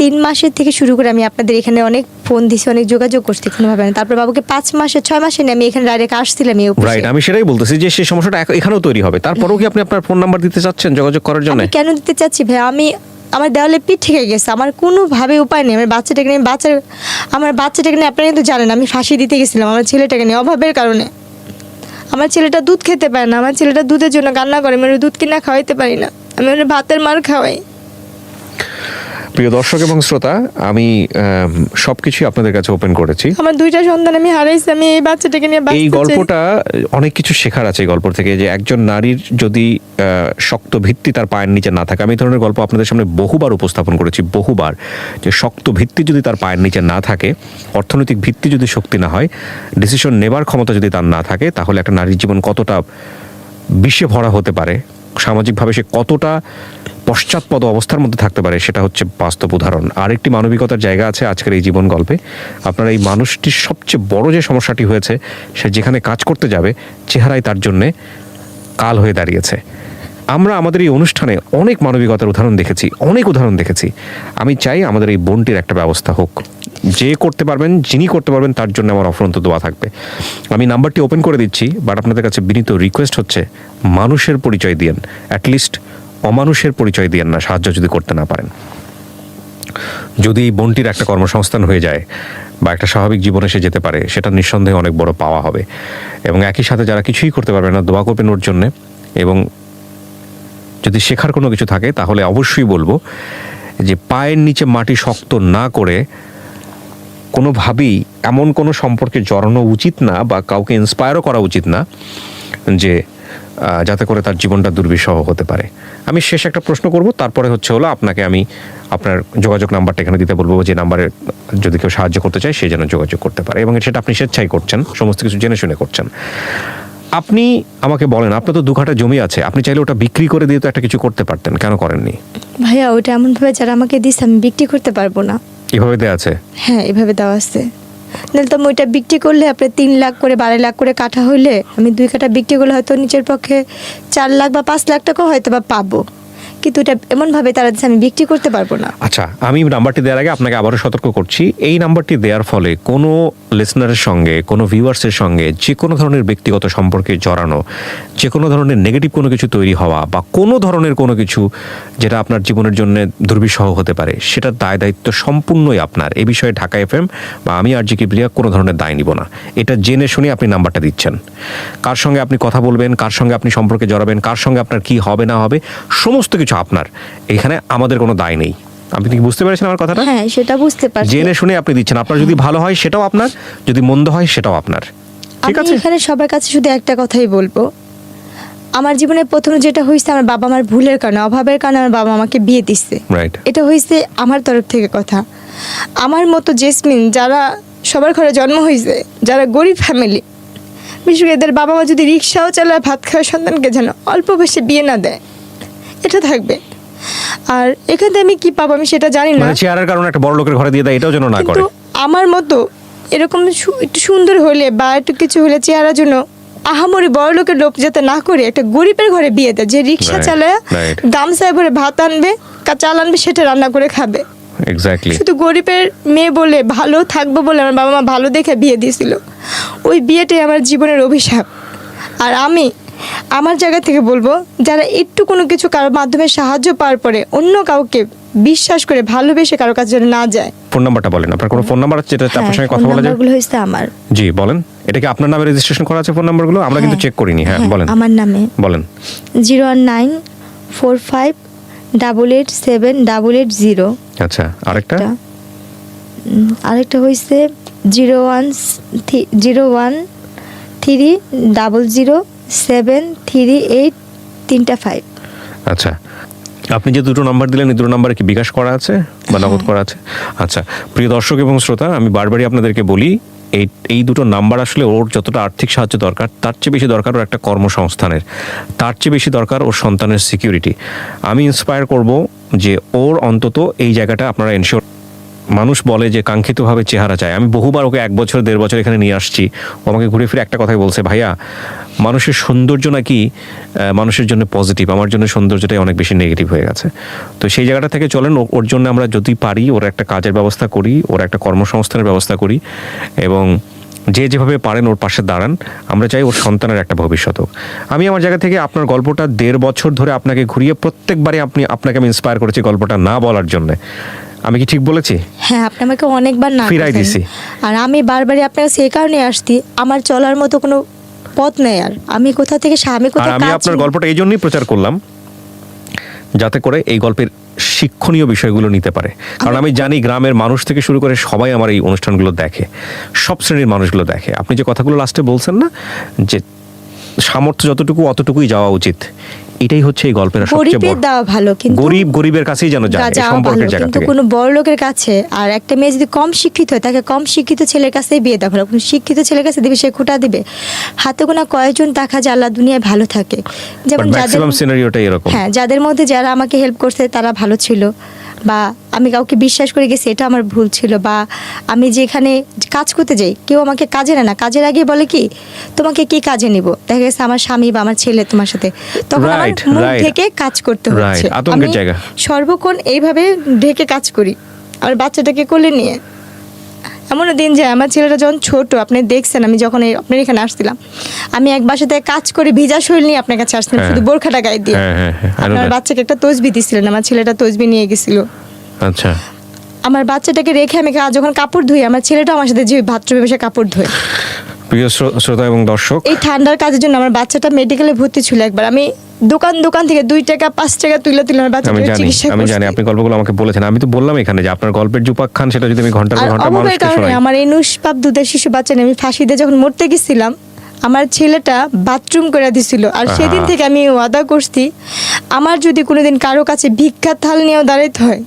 3 মাসের থেকে শুরু করে আমি আপনাদের এখানে অনেক ফোন দিছি, অনেক যোগাযোগ করছি, কোনো ভাবে না। তারপর বাবুকে 5 মাসে 6 মাসে নিয়ে আমি এখানে ডাইরেক্ট আসছিলাম এই অফিসে। রাইট, আমি সেটাই বলতেছি যে সেই সমস্যাটা এখানেও তৈরি হবে। তারপরেও কি আপনি আপনার ফোন নাম্বার দিতে চাচ্ছেন যোগাযোগ করার জন্য? আমি কেন দিতে চাচ্ছি ভাই, আমার দেওয়ালে পিঠ থেকে গেছে, আমার কোনোভাবে উপায় নেই। আমার বাচ্চাটাকে নিয়ে আপনারা কিন্তু জানেন আমি ফাঁসি দিতে গেছিলাম আমার ছেলেটাকে নিয়ে, অভাবের কারণে। আমার ছেলেটা দুধ খেতে পারে না, আমার ছেলেটা দুধের জন্য কান্না করে, আমি ওর দুধ কিনা খাওয়াইতে পারি না, আমি ওর ভাতের মার খাওয়াই। প্রিয় দর্শক এবং শ্রোতা, আমি সবকিছু আপনাদের কাছে ওপেন করেছি। আমার 2টা সন্তান আমি হারাইছি, আমি এই বাচ্চাটাকে নিয়ে বাঁচতে চাই। এই গল্পটা অনেক কিছু শেখার আছে এই গল্প থেকে, যে একজন নারীর যদি শক্ত ভিত্তি তার পায়ের নিচে না থাকে। আমি এই ধরনের গল্প আপনাদের সামনে বহুবার উপস্থাপন করেছি, বহুবার, যে শক্ত ভিত্তি যদি তার পায়ের নিচে না থাকে, অর্থনৈতিক ভিত্তি যদি শক্তি না হয়, ডিসিশন নেবার ক্ষমতা যদি তার না থাকে, তাহলে একটা নারীর জীবন কতটা বিষে ভরা হতে পারে, সামাজিকভাবে সে কতটা পশ্চাৎপদ অবস্থার মধ্যে থাকতে পারে, সেটা হচ্ছে বাস্তব উদাহরণ। আরেকটি মানবিকতার জায়গা আছে আজকের এই জীবন গল্পে। আপনার এই মানুষটির সবচেয়ে বড় যে সমস্যাটি হয়েছে, সে যেখানে কাজ করতে যাবে চেহারাই তার জন্যে কাল হয়ে দাঁড়িয়েছে। আমরা আমাদের এই অনুষ্ঠানে অনেক মানবিকতার উদাহরণ দেখেছি। আমি চাই আমাদের এই বোনটির একটা ব্যবস্থা হোক। যিনি করতে পারবেন তার জন্য আমার অফুরন্ত দোয়া থাকবে। আমি নাম্বারটি ওপেন করে দিচ্ছি, বাট আপনাদের কাছে বিনীত রিকোয়েস্ট হচ্ছে, মানুষের পরিচয় দিয়েন, অ্যাটলিস্ট অমানুষের পরিচয় দিয়েন না, সাহায্য যদি করতে না পারেন। যদি এই বোনটির একটা কর্মসংস্থান হয়ে যায় বা একটা স্বাভাবিক জীবনে সে যেতে পারে, সেটা নিঃসন্দেহে অনেক বড় পাওয়া হবে। এবং একই সাথে যারা কিছুই করতে পারবে না, দোয়া করবেন ওর জন্যে। এবং যদি শেখার কোনো কিছু থাকে তাহলে অবশ্যই বলবো যে পায়ের নিচে মাটি শক্ত না করে কোনোভাবেই এমন কোনো সম্পর্কে জড়ানো উচিত না, বা কাউকে ইন্সপায়ারও করা উচিত না যে যাতে করে তার জীবনটা দুর্বিষহ হতে পারে। আমি শেষ একটা প্রশ্ন করব, তারপরে হলো আপনাকে আমি আপনার যোগাযোগ নাম্বারটা এখানে দিতে বলবো, যে নাম্বারে যদি কেউ সাহায্য করতে চায় সে যেন যোগাযোগ করতে পারে, এবং সেটা আপনি স্বেচ্ছায় করছেন, সমস্ত কিছু জেনে শুনে করছেন। আপনি আমাকে বলেন, আপনার তো 2 কাঠা জমি আছে, আপনি চাইলে ওটা বিক্রি করে দিয়ে তো একটা কিছু করতে পারতেন, কেন করেননি? ভাইয়া ওটা এমন ভাবে যারা আমাকে দিচ্ছে আমি বিক্রি করতে পারবো না। এভাবে দেওয়া আছে? হ্যাঁ, এভাবে দেওয়া আছে। নাহলে তো আমি ওইটা বিক্রি করলে আপনার 3 লাখ করে 12 লাখ করে কাঠা হইলে আমি 2 কাঠা বিক্রি করলে হয়তো নিচের পক্ষে 4 লাখ বা 5 লাখ টাকা হয়তো বা পাবো, কিন্তু এটা এমন ভাবে তারা দিচ্ছে আমি বিক্রি করতে পারবো না। আচ্ছা, আমি নাম্বারটি দেওয়ার আগে আপনাকে আবারও সতর্ক করছি, এই নাম্বারটি দেওয়ার ফলে কোনো লিসনারের সঙ্গে, কোনো ভিউয়ার্সের সঙ্গে যে কোনো ধরনের ব্যক্তিগত সম্পর্কে জড়ানো, যে কোনো ধরনের নেগেটিভ কোনো কিছু তৈরি হওয়া, বা কোনো ধরনের কোনো কিছু যেটা আপনার জীবনের জন্য দুর্বিষহ হতে পারে, সেটার দায় দায়িত্ব সম্পূর্ণই আপনার। এ বিষয়ে ঢাকা FM বা আমি RJ কিবরিয়া কোনো ধরনের দায় নিব না। এটা জেনে শুনে আপনি নাম্বারটা দিচ্ছেন। কার সঙ্গে আপনি কথা বলবেন, কার সঙ্গে আপনি সম্পর্কে জড়াবেন, কার সঙ্গে আপনার কি হবে না হবে, সমস্ত কিছু আপনার। এখানে আমাদের কোনো দায় নেই। আপনি কি বুঝতে পেরেছেন আমার কথাটা? হ্যাঁ, সেটা বুঝতে পারছি। জেনে শুনে আপনি দিচ্ছেন। আপনার যদি ভালো হয় সেটাও আপনার, যদি মন্দ হয় সেটাও আপনার। ঠিক আমি আছে? এখানে সবার কাছে শুধু একটা কথাই বলবো, আমার জীবনে প্রথম যেটা হয়েছে আমার বাবা মার ভুলের কারণে, অভাবের কারণে আমার বাবা আমাকে বিয়ে দিচ্ছে। রাইট। এটা হয়েছে আমার তরফ থেকে কথা। আমার মতো জেসমিন যারা সবার ঘরে জন্ম হয়েছে, যারা গরিব ফ্যামিলি, বিশেষ করে এদের বাবা মা যদি রিক্সাও চালায় ভাত খাওয়া সন্তানকে যেন অল্প বয়সে বিয়ে না দেয়, এটা থাকবে। আর এখান থেকে আমি কি পাবো আমি সেটা জানি না, মানে চেহারার কারণে একটা বড় লোকের ঘরে দিয়ে দেয়, এটাও যেন না করে। কিন্তু আমার মতো এরকম একটু সুন্দর হলে বা একটু কিছু হলে চেহারার জন্য আহামরি বড় লোকের লোক যাতে না করে একটা গরিবের ঘরে বিয়ে দেয়, যে রিক্সা চালায় গামছায় ভরে ভাত আনবে, চাল আনবে, সেটা রান্না করে খাবে। এক্স্যাক্টলি। শুধু গরিবের মেয়ে বলে, ভালো থাকবো বলে আমার বাবা মা ভালো দেখে বিয়ে দিয়েছিল। ওই বিয়েটাই আমার জীবনের অভিশাপ। আর আমি আমার জায়গা থেকে বলবো, যারা একটু কোনো কিছু কারোর মাধ্যমে সাহায্য পাওয়ার পরে অন্য কাউকে বিশ্বাস করে ভালোবেসে কারোর কাছে যেন না যায়। ফোন নাম্বারটা বলেন, আপনার কোনো ফোন নাম্বার আছে যেটা আপনার সঙ্গে কথা বলা যায়? নাম্বারগুলো হইছে আমার। জি বলেন। এটা কি আপনার নামে রেজিস্ট্রেশন করা আছে ফোন নাম্বারগুলো? আমরা কিন্তু চেক করিনি। হ্যাঁ বলেন। আমার নামে বলেন। 01945887880। আচ্ছা, আরেকটা হইছে 01300073835। আচ্ছা, আপনি যে 2টো নাম্বার দিলেন, এই 2টো নাম্বারে কি বিকাশ করা আছে বা নগদ করা আছে? আচ্ছা, প্রিয় দর্শক এবং শ্রোতা, আমি বারবারই আপনাদেরকে বলি, এই দুটো নাম্বার আসলে ওর যতটা আর্থিক সাহায্য দরকার তার চেয়ে বেশি দরকার ওর একটা কর্মসংস্থানের, তার চেয়ে বেশি দরকার ওর সন্তানের সিকিউরিটি। আমি ইন্সপায়ার করব যে ওর অন্তত এই জায়গাটা আপনারা এনশিওর। মানুষ বলে যে কাঙ্ক্ষিতভাবে চেহারা চায়, আমি বহুবার ওকে 1 বছর 1.5 বছর এখানে নিয়ে আসছি, ও আমাকে ঘুরে ফিরে একটা কথাই বলছে, ভাইয়া মানুষের সৌন্দর্য নাকি মানুষের জন্য পজিটিভ, আমার জন্য সৌন্দর্যটাই অনেক বেশি নেগেটিভ হয়ে গেছে। তো সেই জায়গাটা থেকে চলেন ওর জন্য আমরা যদি পারি ওর একটা কাজের ব্যবস্থা করি, ওর একটা কর্মসংস্থানের ব্যবস্থা করি, এবং যে যেভাবে পারেন ওর পাশে দাঁড়ান। আমরা চাই ওর সন্তানের একটা ভবিষ্যৎ হোক। আমি আমার জায়গা থেকে আপনার গল্পটা 1.5 বছর ধরে আপনাকে ঘুরিয়ে প্রত্যেকবারই আপনাকে আমি ইন্সপায়ার করেছি গল্পটা না বলার জন্য। আমি কি ঠিক বলেছি? হ্যাঁ, আপনি আমাকে অনেকবার না ফিরাই দিছি, আর আমি বারবারই আপনাকে সেই কারণে আসছি, আমার চলার মতো কোনো পথ নেই। আর আমি কোথা থেকে আমি কোথাও আমি আপনার গল্পটা এই জন্যই প্রচার করলাম যাতে করে এই গল্পের শিক্ষণীয় বিষয়গুলো নিতে পারে। কারণ আমি জানি গ্রামের মানুষ থেকে শুরু করে সবাই আমার এই অনুষ্ঠানগুলো দেখে, সব শ্রেণীর মানুষগুলো দেখে। আপনি যে কথাগুলো লাস্টে বলছেন না যে সামর্থ্য যতটুকু অতটুকুই যাওয়া উচিত, এটাই হচ্ছে এই গল্পের সবচেয়ে বড়। দেওয়া ভালো, কিন্তু গরিবের কাছেই যেন যায় এই সম্পর্কের জায়গা থেকে। কোনো বড় লোকের কাছে, আর একটা মেয়ে যদি কম শিক্ষিত হয় তাকে কম শিক্ষিত ছেলের কাছেই বিয়ে দেওয়া ভালো। কোনো শিক্ষিত ছেলের কাছে দিবে সে খোঁটা দিবে। হাতে গোনা কয়েকজন দেখা যায় আল্লাহ দুনিয়ায় ভালো থাকে, যেমন ম্যাক্সিমাম সিনারিওটাই এরকম। হ্যাঁ, যাদের মধ্যে যারা আমাকে হেল্প করছে তারা ভালো ছিল, বা আমি কাউকে বিশ্বাস করে গেছি এটা আমার ভুল ছিল, বা আমি যেখানে কাজ করতে যাই কেউ আমাকে কাজে নেয় না, কাজের আগে বলে কি তোমাকে কি কাজে নিব, দেখা গেছে আমার স্বামী বা আমার ছেলে তোমার সাথে, তখন আমার মুখ থেকে কাজ করতে হচ্ছে। আমি সর্বক্ষণ এইভাবে ঢেকে কাজ করি আর বাচ্চাটাকে কোলে নিয়ে। এমনও দিন যায় আমার ছেলেটা যখন ছোট, আপনি দেখছেন আমি যখন আপনার এখানে আসছিলাম, আমি এক বাসাতে কাজ করে ভিজা শরীর নিয়ে আপনার কাছে আসছিলাম, শুধু বোরখাটা গায়ে দিয়ে। আপনার বাচ্চাকে একটা তসবি দিছিলেন, আমার ছেলেটা তসবি নিয়ে গেছিল। আচ্ছা, আমার বাচ্চাটাকে রেখে আমি যখন কাপড় ধুই, আমার ছেলেটা আমার সাথে যে বাথরুমে বসে কাপড় ধোয়। প্রিয় শ্রোতা এবং দর্শক, এই ঠান্ডার কাজের জন্য আমার বাচ্চাটা মেডিকেলে ভর্তি ছিল। একবার আমি দোকান থেকে 2 টাকা 5 টাকা তুলে আমার বাচ্চাটাকে চিকিৎসা করছি। আমি জানি আপনি গল্পগুলো আমাকে বলেছেন, আমি তো বললাম এখানে যে আপনার গল্পের যে উপাখ্যান সেটা যদি আমি ঘন্টার পর ঘন্টা মানুষকে শোনাই। আমার এই নুসপাপ দুধের শিশু বাচ্চা নিয়ে আমি ফাঁসিতে যখন মরতে গেছিলাম, আমার ছেলেটা বাথরুম করে দিছিল। আর সেদিন থেকে আমি ওয়াদা করছি, আমার যদি কোনোদিন কারো কাছে ভিক্ষা থাল নিয়েও দাঁড়াইতে হয়,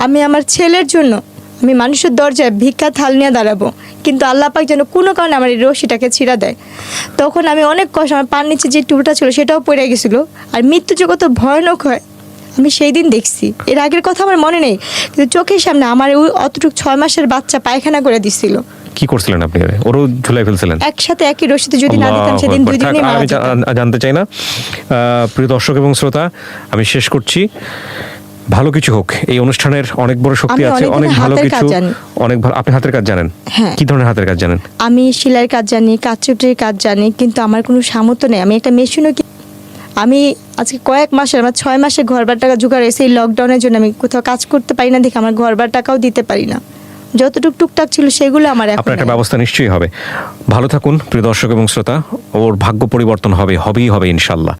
আমি আমার ছেলের জন্য আমি মানুষের দরজায় ভিক্ষা থাল নিয়ে দাঁড়াবো, কিন্তু আল্লাহ পাক যেন কোনো কারণে আমার এই রশিটাকে ছিঁড়া দেয়। তখন আমি অনেক কষ্ট, আমার পার নিচে যে টুলটা ছিল সেটাও পড়ে গেছিলো। আর মৃত্যু যে কত ভয়ানক হয় আমি সেই দিন দেখছি। এর আগের কথা আমার মনে নেই, কিন্তু চোখের সামনে আমার অতটুকু 6 মাসের বাচ্চা পায়খানা করে দিছিল। কি করছিলেন আপনি? ওরও ঝুলাই ফেলছিলেন একসাথে একই রশিতে, যদি না দিতাম সেদিন 2 দিনে মারা যেত। আমি জানতে চাই না। প্রিয় দর্শক এবং শ্রোতা, আমি শেষ করছি। ভালো কিছু হোক, এই অনুষ্ঠানের অনেক বড় শক্তি আছে, অনেক ভালো কিছু, অনেক ভালো। আপনি হাতের কাজ জানেন? কি ধরনের হাতের কাজ জানেন? আমি সেলাইয়ের কাজ জানি, কাঠচুপড়ির কাজ জানি, কিন্তু আমার কোনো সামর্থ্য নেই। আমি একটা মেশিনও আমি আজকে কয়েক মাসের, আমার 6 মাসে ঘরবার টাকা জোগাড় হয়েছে। এই লকডাউনের জন্য আমি কোথাও কাজ করতে পারি না দেখে আমার ঘরবার টাকাও দিতে পারি না। যতটুক টুকটাক ছিল সেগুলো আমার এখন। আপনার একটা ব্যবস্থা নিশ্চয়ই হবে। ভালো থাকুন প্রিয় দর্শক এবং শ্রোতা, ওর ভাগ্য পরিবর্তন হবেই হবে ইনশাল্লাহ।